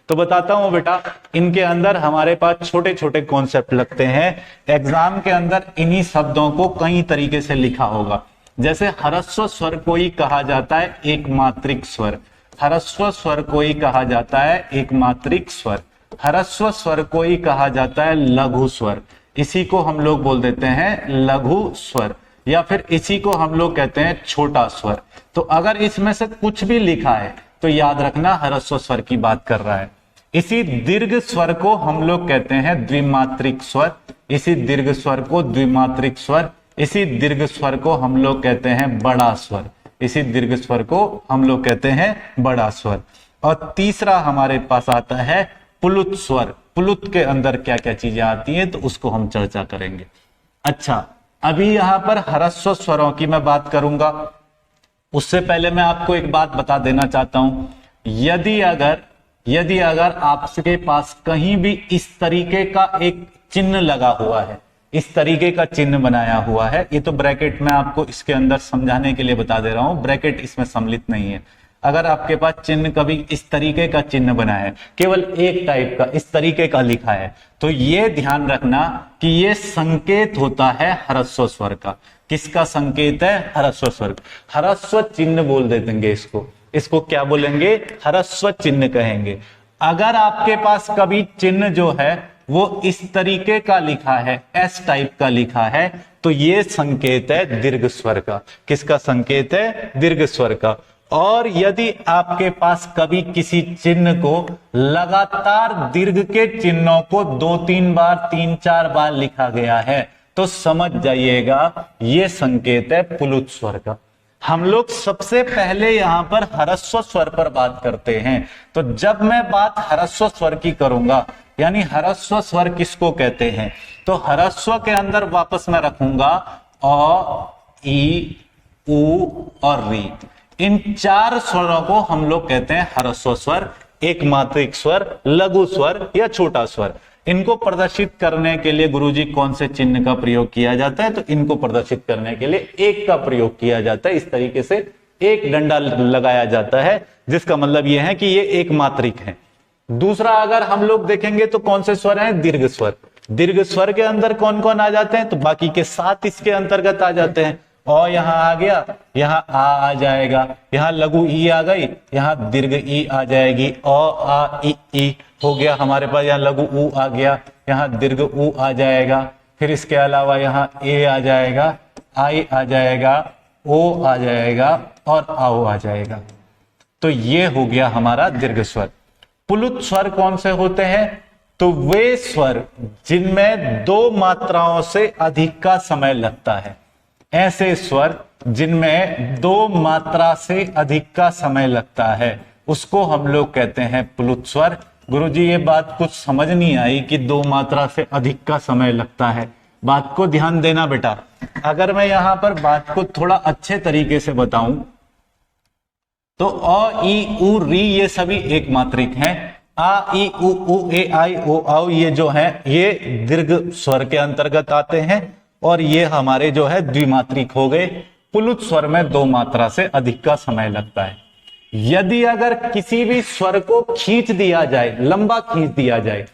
तो बताता हूं बेटा, इनके अंदर हमारे पास छोटे छोटे कॉन्सेप्ट लगते हैं। एग्जाम के अंदर इन्हीं शब्दों को कई तरीके से लिखा होगा। जैसे ह्रस्व स्वर को ही कहा जाता है एक मात्रिक स्वर, ह्रस्व स्वर को ही कहा जाता है एक मात्रिक स्वर, ह्रस्व स्वर को ही कहा जाता है लघु स्वर, इसी को हम लोग बोल देते हैं लघु स्वर, या फिर इसी को हम लोग कहते हैं छोटा स्वर। तो अगर इसमें से कुछ भी लिखा है तो याद रखना ह्रस्व स्वर की बात कर रहा है। इसी दीर्घ स्वर को हम लोग कहते हैं द्विमात्रिक स्वर, इसी दीर्घ स्वर को द्विमात्रिक स्वर, इसी दीर्घ स्वर को हम लोग कहते हैं बड़ा स्वर, इसी दीर्घ स्वर को हम लोग कहते हैं बड़ा स्वर। और तीसरा हमारे पास आता है प्लुत स्वर। प्लुत के अंदर क्या क्या चीजें आती हैं तो उसको हम चर्चा करेंगे। अच्छा, अभी यहां पर ह्रस्व स्वरों की मैं बात करूंगा, उससे पहले मैं आपको एक बात बता देना चाहता हूं। यदि अगर आपके पास कहीं भी इस तरीके का एक चिन्ह लगा हुआ है, इस तरीके का चिन्ह बनाया हुआ है, ये तो ब्रैकेट में आपको इसके अंदर समझाने के लिए बता दे रहा हूं, ब्रैकेट इसमें सम्मिलित नहीं है। अगर आपके पास चिन्ह कभी इस तरीके का चिन्ह बना है, केवल एक टाइप का इस तरीके का लिखा है, तो ये ध्यान रखना कि ये संकेत होता है ह्रस्व स्वर का। किसका संकेत है? ह्रस्व स्वर। ह्रस्व चिन्ह बोल देंगे इसको क्या बोलेंगे? ह्रस्व चिन्ह कहेंगे। अगर आपके पास कभी चिन्ह जो है वो इस तरीके का लिखा है, एस टाइप का लिखा है, तो ये संकेत है दीर्घ स्वर का। किसका संकेत है? दीर्घ स्वर का। और यदि आपके पास कभी किसी चिन्ह को लगातार दीर्घ के चिन्हों को 2-3 बार 3-4 बार लिखा गया है, तो समझ जाइएगा ये संकेत है प्लुत स्वर का। हम लोग सबसे पहले यहां पर ह्रस्व स्वर पर बात करते हैं। तो जब मैं बात ह्रस्व स्वर की करूंगा, यानी ह्रस्व स्वर किसको कहते हैं, तो ह्रस्व के अंदर वापस मैं रखूंगा अ, ई, उ और री। इन 4 स्वरों को हम लोग कहते हैं ह्रस्व स्वर, एक मात्रिक स्वर, लघु स्वर या छोटा स्वर। इनको प्रदर्शित करने के लिए गुरुजी कौन से चिन्ह का प्रयोग किया जाता है? तो इनको प्रदर्शित करने के लिए एक का प्रयोग किया जाता है। इस तरीके से एक डंडा लगाया जाता है, जिसका मतलब यह है कि ये एक मात्रिक है। दूसरा, अगर हम लोग देखेंगे तो कौन से स्वर हैं? दीर्घ स्वर। दीर्घ स्वर के अंदर कौन कौन आ जाते हैं? तो बाकी के 7 इसके अंतर्गत आ जाते हैं। और यहां आ गया, यहां आ जाएगा, यहां लघु ई आ गई, यहां दीर्घ ई आ जाएगी, आ ई हो गया हमारे पास, यहाँ लघु ऊ आ गया, यहाँ दीर्घ ऊ आ जाएगा। फिर इसके अलावा यहाँ ए आ जाएगा, आई आ जाएगा, ओ आ जाएगा और आओ आ जाएगा। तो ये हो गया हमारा दीर्घ स्वर। प्लुत स्वर कौन से होते हैं? तो वे स्वर जिनमें 2 मात्राओं से अधिक का समय लगता है। ऐसे स्वर जिनमें 2 मात्रा से अधिक का समय लगता है, उसको हम लोग कहते हैं प्लुत स्वर। गुरुजी ये बात कुछ समझ नहीं आई कि 2 मात्रा से अधिक का समय लगता है। बात को ध्यान देना बेटा। अगर मैं यहां पर बात को थोड़ा अच्छे तरीके से बताऊं तो अ, ई, उ, री ये सभी एक मात्रिक हैं। आ, ई, उ, ए, आई, ओ, आओ ये जो है ये दीर्घ स्वर के अंतर्गत आते हैं और ये हमारे जो है द्विमात्रिक हो गए। प्लुत स्वर में 2 मात्रा से अधिक का समय लगता है। यदि अगर किसी भी स्वर को खींच दिया जाए, लंबा खींच दिया जाए,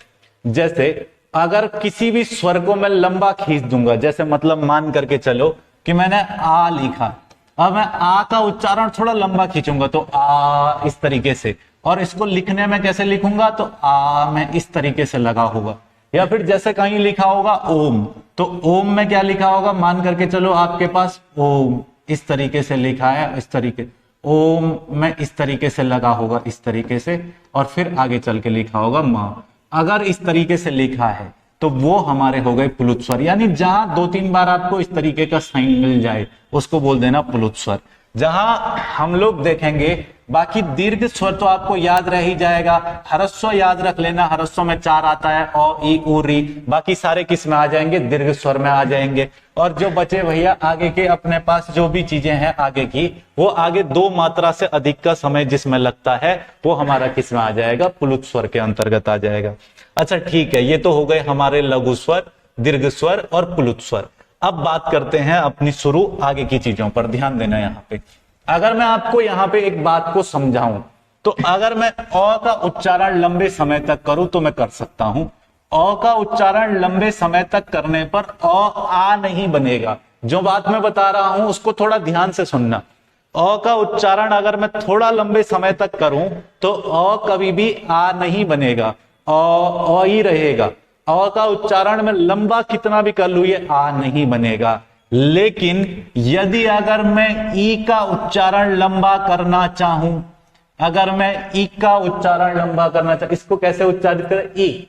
जैसे अगर किसी भी स्वर को मैं लंबा खींच दूंगा, जैसे मतलब मान करके चलो कि मैंने आ लिखा, अब मैं आ का उच्चारण थोड़ा लंबा खींचूंगा तो आ इस तरीके से, और इसको लिखने में कैसे लिखूंगा तो आ में इस तरीके से लगा होगा। या फिर जैसे कहीं लिखा होगा ओम, तो ओम में क्या लिखा होगा, मान करके चलो आपके पास ओम इस तरीके से लिखा है, इस तरीके ओम में इस तरीके से लगा होगा, इस तरीके से, और फिर आगे चल के लिखा होगा मां। अगर इस तरीके से लिखा है तो वो हमारे हो गए प्लुत स्वर। यानी जहां 2-3 बार आपको इस तरीके का साइन मिल जाए उसको बोल देना प्लुत स्वर। जहां हम लोग देखेंगे, बाकी दीर्घ स्वर तो आपको याद रह ही जाएगा। ह्रस्व याद रख लेना, ह्रस्व में 4 आता है, अ, ई, उ, री। बाकी सारे किस में आ जाएंगे? दीर्घ स्वर में आ जाएंगे। और जो बचे भैया आगे के अपने पास जो भी चीजें हैं आगे की, वो आगे 2 मात्रा से अधिक का समय जिसमें लगता है वो हमारा किस में आ जाएगा? प्लुत स्वर के अंतर्गत आ जाएगा। अच्छा ठीक है, ये तो हो गए हमारे लघु स्वर, दीर्घ स्वर और प्लुत स्वर। अब बात करते हैं अपनी शुरू आगे की चीजों पर, ध्यान देना यहाँ पे। अगर मैं आपको यहां पे एक बात को समझाऊं, तो अगर मैं अ का उच्चारण लंबे समय तक करूं तो मैं कर सकता हूं। अ का उच्चारण लंबे समय तक करने पर आ नहीं बनेगा। जो बात मैं बता रहा हूं उसको थोड़ा ध्यान से सुनना। अ का उच्चारण अगर मैं थोड़ा लंबे समय तक करूं तो अ कभी भी आ नहीं बनेगा, अ ही रहेगा। अ का उच्चारण में लंबा कितना भी कर लूं ये आ नहीं बनेगा। लेकिन यदि अगर मैं ई का उच्चारण लंबा करना चाहूं, अगर मैं ई का उच्चारण लंबा करना चाहूं, इसको कैसे उच्चारित करें, ई,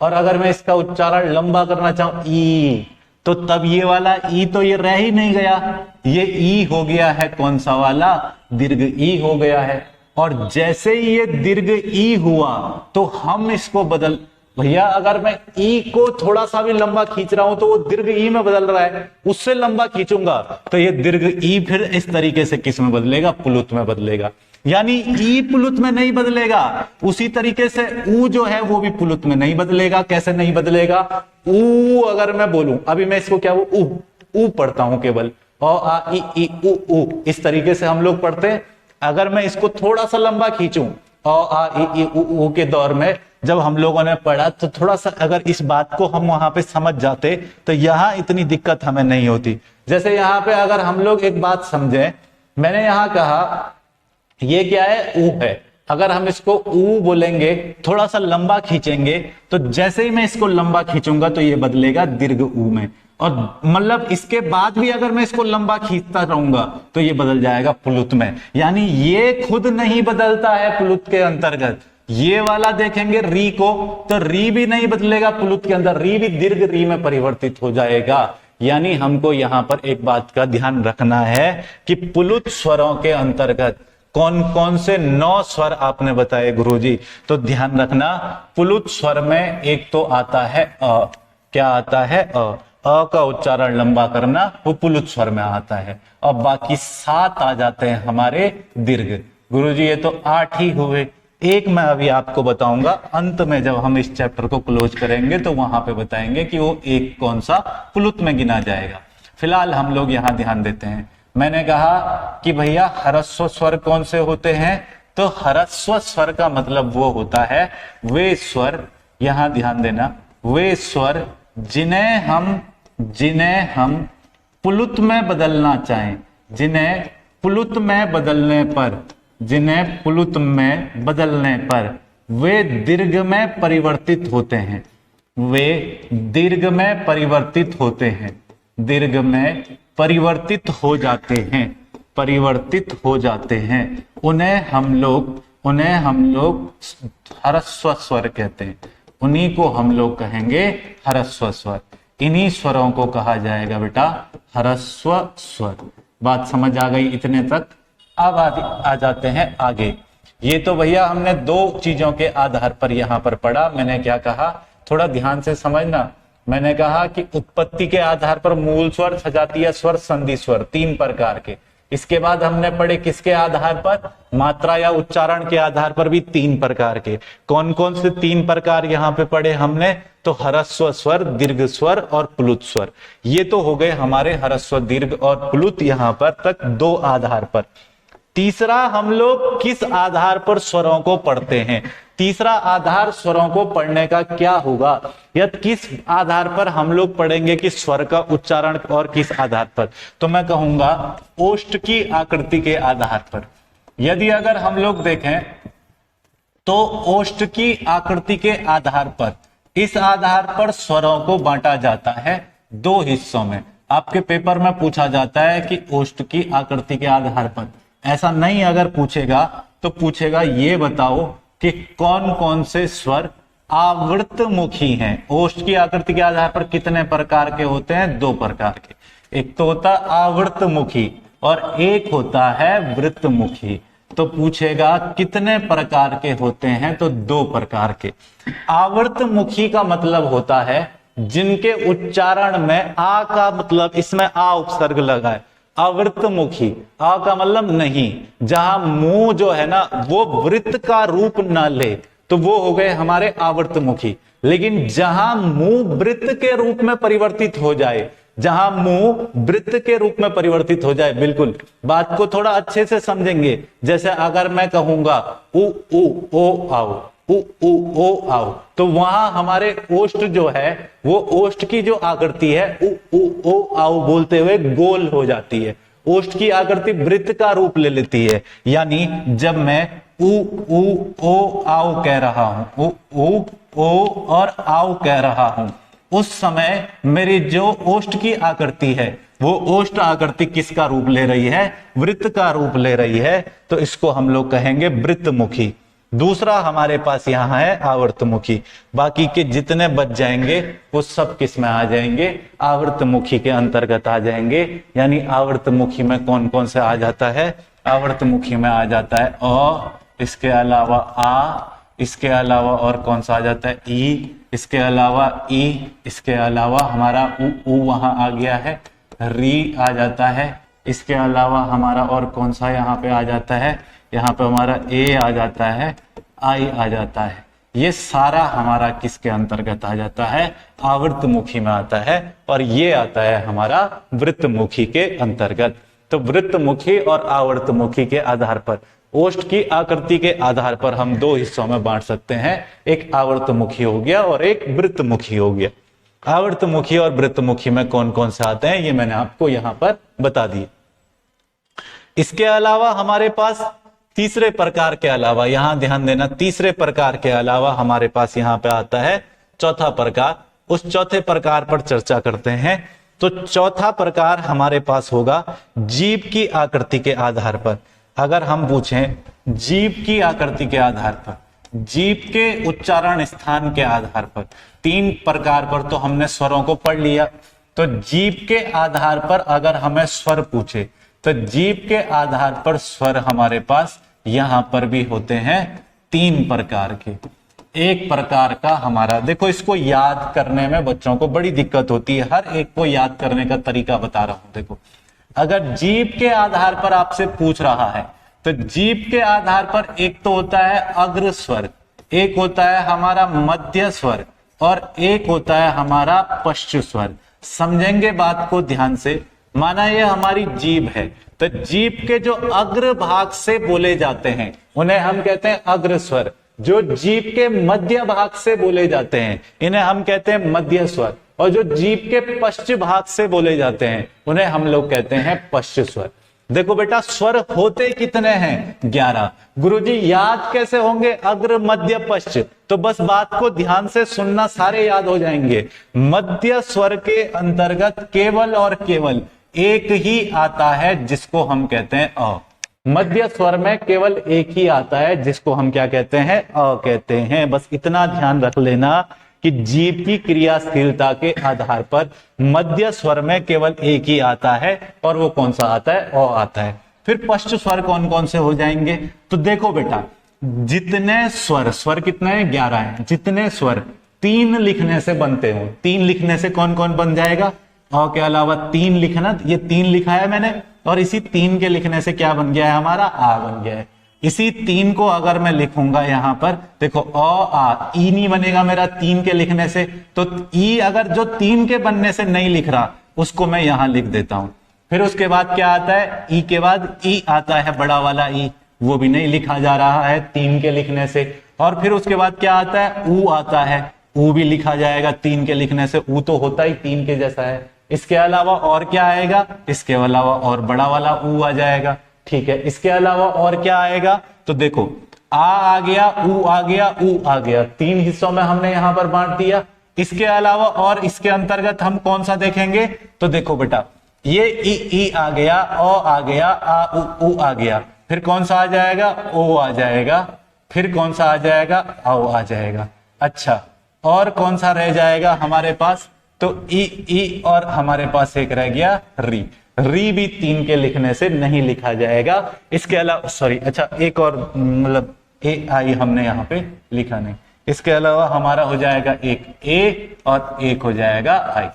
और अगर मैं इसका उच्चारण लंबा करना चाहूं ई, तो तब ये वाला ई तो ये रह ही नहीं गया, ये ई हो गया है कौन सा वाला, दीर्घ ई हो गया है। और जैसे ही ये दीर्घ ई हुआ तो हम इसको बदल, भैया अगर मैं ई को थोड़ा सा भी लंबा खींच रहा हूं तो वो दीर्घ ई में बदल रहा है, उससे लंबा खींचूंगा तो ये दीर्घ ई फिर इस तरीके से किस में बदलेगा, प्लुत में बदलेगा। यानी ई प्लुत में नहीं बदलेगा, उसी तरीके से ऊ जो है वो भी प्लुत में नहीं बदलेगा। कैसे नहीं बदलेगा, ऊ अगर मैं बोलूं, अभी मैं इसको क्या वो ऊ पढ़ता हूं केवल, अ आ ई ऊ, इस तरीके से हम लोग पढ़ते हैं। अगर मैं इसको थोड़ा सा लंबा खींचूं, अ आ ई ऊ के दौर में जब हम लोगों ने पढ़ा तो थोड़ा सा अगर इस बात को हम वहां पे समझ जाते तो यहां इतनी दिक्कत हमें नहीं होती। जैसे यहां पे अगर हम लोग एक बात समझें, मैंने यहां कहा ये क्या है, ऊ है। अगर हम इसको ऊ बोलेंगे, थोड़ा सा लंबा खींचेंगे, तो जैसे ही मैं इसको लंबा खींचूंगा तो ये बदलेगा दीर्घ ऊ में। और मतलब इसके बाद भी अगर मैं इसको लंबा खींचता रहूंगा तो ये बदल जाएगा प्लुत में। यानी ये खुद नहीं बदलता है प्लुत के अंतर्गत। ये वाला देखेंगे री को, तो री भी नहीं बदलेगा प्लुत के अंदर, री भी दीर्घ री में परिवर्तित हो जाएगा। यानी हमको यहां पर एक बात का ध्यान रखना है कि प्लुत स्वरों के अंतर्गत कौन कौन से 9 स्वर आपने बताए गुरुजी, तो ध्यान रखना प्लुत स्वर में एक तो आता है अ, क्या आता है अ का उच्चारण लंबा करना वो प्लुत स्वर में आता है। और बाकी 7 आ जाते हैं हमारे दीर्घ। गुरुजी ये तो 8 ही हुए, एक मैं अभी आपको बताऊंगा अंत में, जब हम इस चैप्टर को क्लोज करेंगे तो वहां पे बताएंगे कि वो एक कौन सा प्लुत में गिना जाएगा। फिलहाल हम लोग यहां ध्यान देते हैं। मैंने कहा कि भैया ह्रस्व स्वर कौन से होते हैं, तो ह्रस्व स्वर का मतलब वो होता है वे स्वर, यहां ध्यान देना, वे स्वर जिन्हें हम प्लुत में बदलना चाहें, जिन्हें प्लुत में बदलने पर वे दीर्घ में परिवर्तित होते हैं, वे दीर्घ में परिवर्तित होते हैं, दीर्घ में परिवर्तित हो जाते हैं, उन्हें हम लोग ह्रस्व स्वर कहते हैं। उन्हीं को हम लोग कहेंगे ह्रस्व स्वर। इन्हीं स्वरों को कहा जाएगा बेटा ह्रस्व स्वर। बात समझ आ गई इतने तक। अब आ जाते हैं आगे। ये तो भैया हमने 2 चीजों के आधार पर यहां पर पढ़ा। मैंने क्या कहा, थोड़ा ध्यान से समझना। मैंने कहा कि उत्पत्ति के आधार पर मूल स्वर, सजातीय स्वर, संधि स्वर 3 प्रकार के। इसके बाद हमने पढ़े किसके आधार पर, मात्रा या उच्चारण के आधार पर भी 3 प्रकार के। कौन कौन से 3 प्रकार यहां पे पढ़े हमने, तो ह्रस्व स्वर, दीर्घ स्वर और प्लुत स्वर। ये तो हो गए हमारे ह्रस्व, दीर्घ और प्लुत यहां पर तक 2 आधार पर। तीसरा हम लोग किस आधार पर स्वरों को पढ़ते हैं, तीसरा आधार स्वरों को पढ़ने का क्या होगा, या किस आधार पर हम लोग पढ़ेंगे कि स्वर का उच्चारण, और किस आधार पर, तो मैं कहूंगा ओष्ठ की आकृति के आधार पर। यदि अगर हम लोग देखें तो ओष्ठ की आकृति के आधार पर, इस आधार पर स्वरों को बांटा जाता है 2 हिस्सों में। आपके पेपर में पूछा जाता है कि ओष्ठ की आकृति के आधार पर, ऐसा नहीं अगर पूछेगा तो पूछेगा ये बताओ कि कौन कौन से स्वर आवृतमुखी हैं। ओष्ठ की आकृति के आधार पर कितने प्रकार के होते हैं, 2 प्रकार के। एक तो होता है आवृतमुखी और एक होता है वृत्तमुखी। तो पूछेगा कितने प्रकार के होते हैं, तो 2 प्रकार के। आवृतमुखी का मतलब होता है जिनके उच्चारण में आ का मतलब, इसमें आ उपसर्ग लगा है। आवृतमुखी, आ का मतलब नहीं, जहां मुंह जो है ना वो वृत्त का रूप ना ले तो वो हो गए हमारे आवृतमुखी। लेकिन जहां मुंह वृत्त के रूप में परिवर्तित हो जाए, जहां मुंह वृत्त के रूप में परिवर्तित हो जाए। बिल्कुल, बात को थोड़ा अच्छे से समझेंगे। जैसे अगर मैं कहूंगा उ उ ओ आओ, उ उ ओ आओ, तो वहां हमारे ओष्ठ जो है वो ओष्ठ की जो आकृति है उ उ ओ आओ बोलते हुए गोल हो जाती है। ओष्ठ की आकृति वृत्त का रूप ले लेती है। यानी जब मैं उ उ ओ आओ कह रहा हूं, उ उ ओ और आओ कह रहा हूं, उस समय मेरी जो ओष्ठ की आकृति है वो ओष्ठ आकृति किसका रूप ले रही है? वृत्त का रूप ले रही है। तो इसको हम लोग कहेंगे वृत्तमुखी। दूसरा हमारे पास यहां है आवर्तमुखी। बाकी के जितने बच जाएंगे वो सब किस में आ जाएंगे? आवर्तमुखी के अंतर्गत आ जाएंगे। यानी आवर्तमुखी में कौन कौन से आ जाता है? आवर्तमुखी में आ जाता है अ, इसके अलावा आ, इसके अलावा और कौन सा आ जाता है? ई, इसके अलावा ई, इसके अलावा हमारा उ वहां आ गया है, री आ जाता है। इसके अलावा हमारा और कौन सा यहाँ पे आ जाता है? यहाँ पे हमारा ए आ जाता है, आई आ जाता है। ये सारा हमारा किसके अंतर्गत आ जाता है? आवर्तमुखी में आता है। और ये आता है हमारा वृत्तमुखी के अंतर्गत। तो वृत्तमुखी और आवर्तमुखी के आधार पर, ओष्ठ की आकृति के आधार पर हम दो हिस्सों में बांट सकते हैं। एक आवर्तमुखी हो गया और एक वृत्तमुखी हो गया। आवर्तमुखी और वृत्तमुखी में कौन कौन से आते हैं ये मैंने आपको यहां पर बता दिया। इसके अलावा हमारे पास तीसरे प्रकार के अलावा, यहां ध्यान देना, तीसरे प्रकार के अलावा हमारे पास यहां पे आता है चौथा प्रकार। उस चौथे प्रकार पर चर्चा करते हैं। तो चौथा प्रकार हमारे पास होगा जीभ की आकृति के आधार पर। अगर हम पूछें जीभ की आकृति के आधार पर, जीभ के उच्चारण स्थान के आधार पर, तीन प्रकार पर तो हमने स्वरों को पढ़ लिया। तो जीभ के आधार पर अगर हमें स्वर पूछे तो जीभ के आधार पर स्वर हमारे पास यहां पर भी होते हैं तीन प्रकार के। एक प्रकार का हमारा, देखो इसको याद करने में बच्चों को बड़ी दिक्कत होती है, हर एक को याद करने का तरीका बता रहा हूं। देखो अगर जीभ के आधार पर आपसे पूछ रहा है तो जीभ के आधार पर एक तो होता है अग्र स्वर, एक होता है हमारा मध्य स्वर और एक होता है हमारा पश्च स्वर। समझेंगे बात को ध्यान से। माना ये हमारी जीभ है, तो जीभ के जो अग्र भाग से बोले जाते हैं उन्हें हम कहते हैं अग्र स्वर। जो जीभ के मध्य भाग से बोले जाते हैं इन्हें हम कहते हैं मध्य स्वर। और जो जीभ के पश्च भाग से बोले जाते हैं उन्हें हम लोग कहते हैं पश्च स्वर। देखो बेटा स्वर होते कितने हैं? 11। गुरुजी याद कैसे होंगे अग्र मध्य पश्च? तो बस बात को ध्यान से सुनना, सारे याद हो जाएंगे। मध्य स्वर के अंतर्गत केवल और केवल एक ही आता है जिसको हम कहते हैं अ। मध्य स्वर में केवल एक ही आता है जिसको हम क्या कहते हैं? अ कहते हैं। बस इतना ध्यान रख लेना कि जीभ की क्रियाशीलता के आधार पर मध्य स्वर में केवल एक ही आता है और वो कौन सा आता है? अ आता है। फिर पश्च स्वर कौन कौन से हो जाएंगे? तो देखो बेटा जितने स्वर, स्वर कितने हैं? 11 हैं। जितने स्वर तीन लिखने से बनते हो, तीन लिखने से कौन कौन बन जाएगा? अ के अलावा तीन लिखना, ये तीन लिखा है मैंने, और इसी तीन के लिखने से क्या बन गया है हमारा? आ बन गया है। इसी तीन को अगर मैं लिखूंगा यहां पर, देखो अ आ, ई नहीं बनेगा मेरा तीन के लिखने से, तो ई अगर जो तीन के बनने से नहीं लिख रहा उसको मैं यहां लिख देता हूं। फिर उसके बाद क्या आता है? ई के बाद ई आता है बड़ा वाला ई, वो भी नहीं लिखा जा रहा है तीन के लिखने से। और फिर उसके बाद क्या आता है? ऊ आता है, ऊ भी लिखा जाएगा तीन के लिखने से, ऊ तो होता ही तीन के जैसा है। इसके अलावा और क्या आएगा? इसके अलावा और बड़ा वाला ऊ आ जाएगा। ठीक है, इसके अलावा और क्या आएगा? तो देखो आ गया, ऊ आ गया, ऊ आ गया, तीन हिस्सों में हमने यहां पर बांट दिया। इसके अलावा और इसके अंतर्गत हम कौन सा देखेंगे? तो देखो बेटा ये ई आ गया, आ गया, आ ऊ आ गया, फिर कौन सा आ जाएगा? ओ आ जाएगा, फिर कौन सा आ जाएगा? आओ आ जाएगा। अच्छा, और कौन सा रह जाएगा हमारे पास? तो ई और हमारे पास एक रह गया री। री भी तीन के लिखने से नहीं लिखा जाएगा। इसके अलावा सॉरी, अच्छा एक और, मतलब ए आई हमने यहाँ पे लिखा नहीं। इसके अलावा हमारा हो जाएगा एक ए और एक हो जाएगा आई।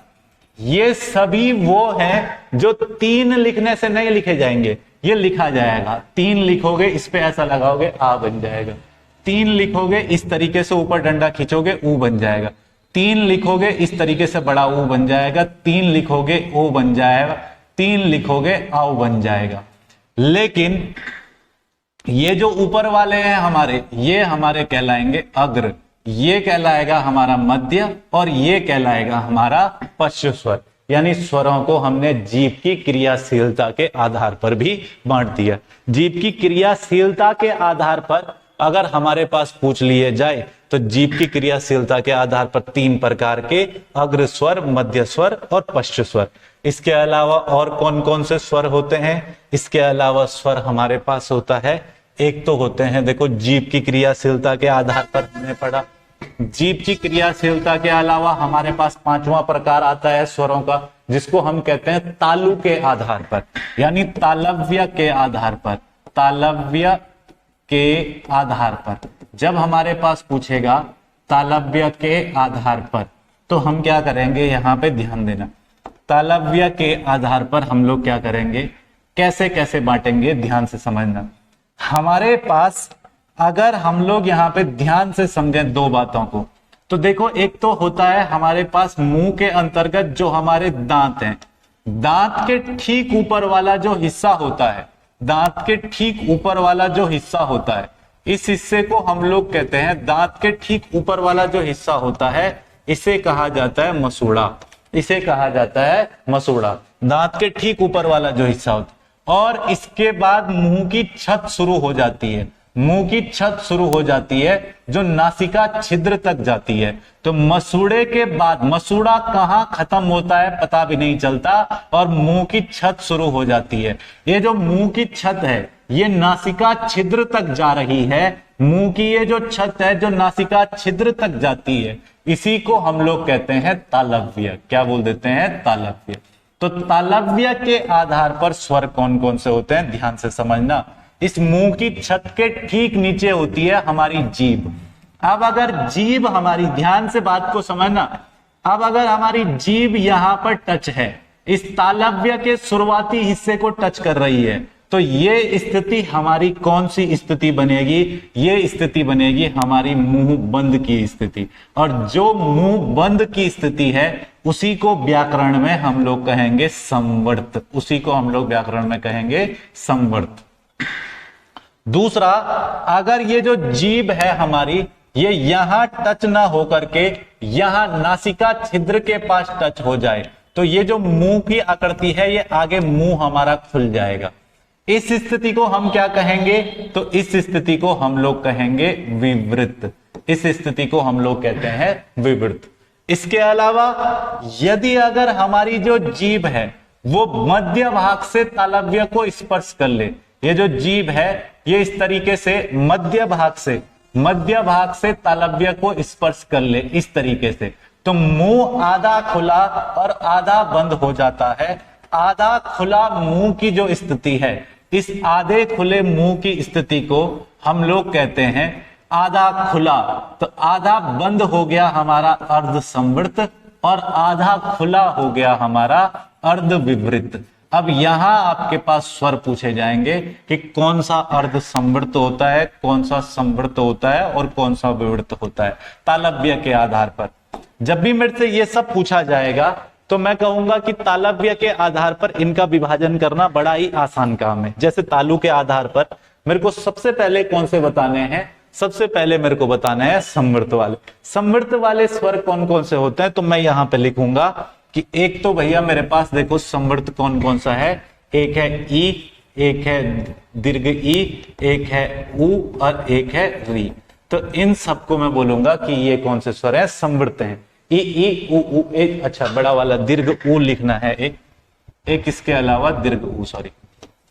ये सभी वो हैं जो तीन लिखने से नहीं लिखे जाएंगे, ये लिखा जाएगा। तीन लिखोगे इस पे ऐसा लगाओगे आ बन जाएगा, तीन लिखोगे इस तरीके से ऊपर डंडा खींचोगे ऊ बन जाएगा। 3 लिखोगे इस तरीके से बड़ा ऊ बन जाएगा, 3 लिखोगे ओ बन जाएगा, 3 लिखोगे आओ बन जाएगा। लेकिन ये जो ऊपर वाले हैं हमारे, ये हमारे कहलाएंगे अग्र, ये कहलाएगा हमारा मध्य और ये कहलाएगा हमारा पश्च स्वर। यानी स्वरों को हमने जीभ की क्रियाशीलता के आधार पर भी बांट दिया। जीभ की क्रियाशीलता के आधार पर अगर हमारे पास पूछ लिए जाए तो जीभ की क्रियाशीलता के आधार पर 3 प्रकार के अग्र स्वर, मध्य स्वर और पश्च स्वर। इसके अलावा और कौन कौन से स्वर होते हैं? इसके अलावा स्वर हमारे पास होता है, एक तो होते हैं, देखो जीभ की क्रियाशीलता के आधार पर हमने पढ़ा, जीभ की क्रियाशीलता के अलावा हमारे पास 5वां प्रकार आता है स्वरों का, जिसको हम कहते हैं तालु के आधार पर, यानी तालव्य के आधार पर। तालव्य के आधार पर जब हमारे पास पूछेगा तालव्य के आधार पर, तो हम क्या करेंगे, यहां पे ध्यान देना। तालव्य के आधार पर हम लोग क्या करेंगे, कैसे कैसे बांटेंगे, ध्यान से समझना। हमारे पास अगर हम लोग यहाँ पे ध्यान से समझें 2 बातों को, तो देखो एक तो होता है हमारे पास मुंह के अंतर्गत जो हमारे दांत हैं, दांत के ठीक ऊपर वाला जो हिस्सा होता है, दांत के ठीक ऊपर वाला जो हिस्सा होता है, इस हिस्से को हम लोग कहते हैं, दांत के ठीक ऊपर वाला जो हिस्सा होता है इसे कहा जाता है मसूड़ा, इसे कहा जाता है मसूड़ा, दांत के ठीक ऊपर वाला जो हिस्सा होता है। और इसके बाद मुंह की छत शुरू हो जाती है, मुंह की छत शुरू हो जाती है जो नासिका छिद्र तक जाती है। तो मसूड़े के बाद, मसूड़ा कहां खत्म होता है पता भी नहीं चलता, और मुंह की छत शुरू हो जाती है। ये जो मुंह की छत है ये नासिका छिद्र तक जा रही है, मुंह की ये जो छत है जो नासिका छिद्र तक जाती है, इसी को हम लोग कहते हैं तालव्य। क्या बोल देते हैं? तालव्य। तो तालव्य के आधार पर स्वर कौन कौन से होते हैं, ध्यान से समझना। इस मुंह की छत के ठीक नीचे होती है हमारी जीभ। अब अगर जीभ हमारी, ध्यान से बात को समझना, अब अगर हमारी जीभ यहां पर टच है, इस तालव्य के शुरुआती हिस्से को टच कर रही है, तो ये स्थिति हमारी कौन सी स्थिति बनेगी? ये स्थिति बनेगी हमारी मुंह बंद की स्थिति। और जो मुंह बंद की स्थिति है उसी को व्याकरण में हम लोग कहेंगे संवर्त, उसी को हम लोग व्याकरण में कहेंगे संवर्त। दूसरा, अगर ये जो जीभ है हमारी, ये यहां टच ना होकर के यहां नासिका छिद्र के पास टच हो जाए, तो ये जो मुंह की आकृति है ये आगे मुंह हमारा खुल जाएगा। इस स्थिति को हम क्या कहेंगे? तो इस स्थिति को हम लोग कहेंगे विवृत। इस स्थिति को हम लोग कहते हैं विवृत। इसके अलावा यदि अगर हमारी जो जीभ है वो मध्य भाग से तालव्य को स्पर्श कर ले, ये जो जीभ है ये इस तरीके से मध्य भाग से तालव्य को स्पर्श कर ले, इस तरीके से, तो मुंह आधा खुला और आधा बंद हो जाता है। आधा खुला मुंह की जो स्थिति है, इस आधे खुले मुंह की स्थिति को हम लोग कहते हैं आधा खुला। तो आधा बंद हो गया हमारा अर्ध संवृत और आधा खुला हो गया हमारा अर्ध विवृत। अब यहां आपके पास स्वर पूछे जाएंगे कि कौन सा अर्ध संवृत होता है, कौन सा संवृत होता है और कौन सा विवृत होता है, तालव्य के आधार पर। जब भी मेरे से ये सब पूछा जाएगा तो मैं कहूंगा कि तालव्य के आधार पर इनका विभाजन करना बड़ा ही आसान काम है। जैसे तालु के आधार पर मेरे को सबसे पहले कौन से बताने हैं? सबसे पहले मेरे को बताना है संवृत वाले। संवृत वाले स्वर कौन कौन से होते हैं? तो मैं यहां पे लिखूंगा कि एक तो भैया मेरे पास देखो संवृत कौन कौन सा है, एक है ई, एक है दीर्घ ई, एक है उ और एक है री। तो इन सबको मैं बोलूंगा कि ये कौन से स्वर है? संवृत हैं। ई ई उ एक, अच्छा बड़ा वाला दीर्घ उ लिखना है, एक इसके अलावा दीर्घ उ, सॉरी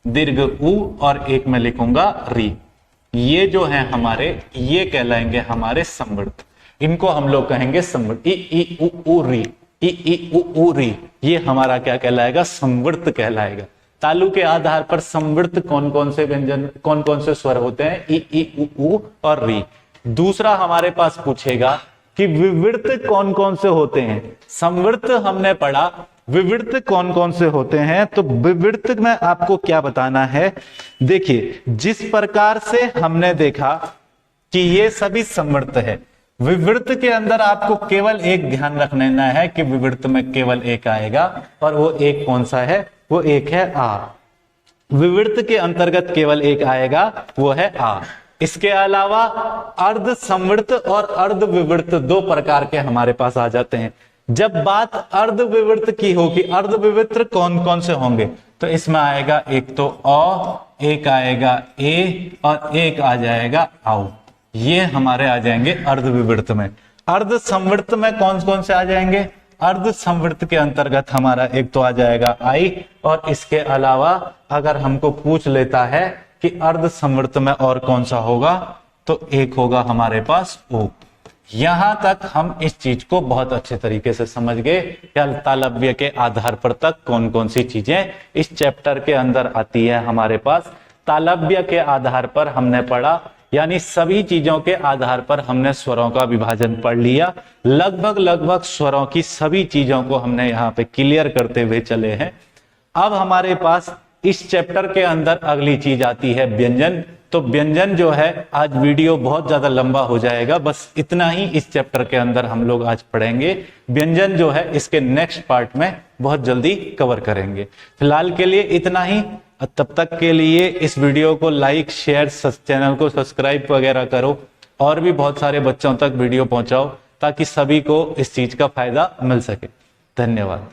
दीर्घ उ, और एक मैं लिखूंगा री। ये जो है हमारे, ये कहलाएंगे हमारे संवृत। इनको हम लोग कहेंगे संवृत। ई ई उ री, ई ई उ री, ये हमारा क्या कहलाएगा? संवृत कहलाएगा। तालु के आधार पर संवृत कौन कौन से व्यंजन, कौन कौन से स्वर होते हैं? ई ई उ और री। दूसरा हमारे पास पूछेगा कि विवृत कौन कौन से होते हैं। संवृत हमने पढ़ा, विवृत कौन कौन से होते हैं? तो विवृत में आपको क्या बताना है? देखिए, जिस प्रकार से हमने देखा कि ये सभी संवृत है, विवृत के अंदर आपको केवल एक ध्यान रखना है कि विवृत में केवल एक आएगा, और वो एक कौन सा है? वो एक है आ। विवृत के अंतर्गत केवल एक आएगा, वो है आ। इसके अलावा अर्ध संवृत और अर्ध विवृत दो प्रकार के हमारे पास आ जाते हैं। जब बात अर्ध विवृत की होगी, अर्ध विवृत कौन कौन से होंगे? तो इसमें आएगा एक तो अ, एक आएगा ए, और एक आ जाएगा आउ। ये हमारे आ जाएंगे अर्ध विवृत में। अर्ध संवृत में कौन कौन से आ जाएंगे? अर्ध संवृत के अंतर्गत हमारा एक तो आ जाएगा आई, और इसके अलावा अगर हमको पूछ लेता है कि अर्ध संवृत में और कौन सा होगा, तो एक होगा हमारे पास ओ। यहां तक हम इस चीज को बहुत अच्छे तरीके से समझ गए कि तालव्य के आधार पर तक कौन कौन सी चीजें इस चैप्टर के अंदर आती है हमारे पास। तालव्य के आधार पर हमने पढ़ा, यानी सभी चीजों के आधार पर हमने स्वरों का विभाजन पढ़ लिया। लगभग स्वरों की सभी चीजों को हमने यहाँ पे क्लियर करते हुए चले हैं। अब हमारे पास इस चैप्टर के अंदर अगली चीज आती है व्यंजन। तो व्यंजन जो है, आज वीडियो बहुत ज्यादा लंबा हो जाएगा, बस इतना ही इस चैप्टर के अंदर हम लोग आज पढ़ेंगे। व्यंजन जो है इसके नेक्स्ट पार्ट में बहुत जल्दी कवर करेंगे। फिलहाल के लिए इतना ही। तब तक के लिए इस वीडियो को लाइक, शेयर, चैनल को सब्सक्राइब वगैरह करो, और भी बहुत सारे बच्चों तक वीडियो पहुंचाओ ताकि सभी को इस चीज का फायदा मिल सके। धन्यवाद।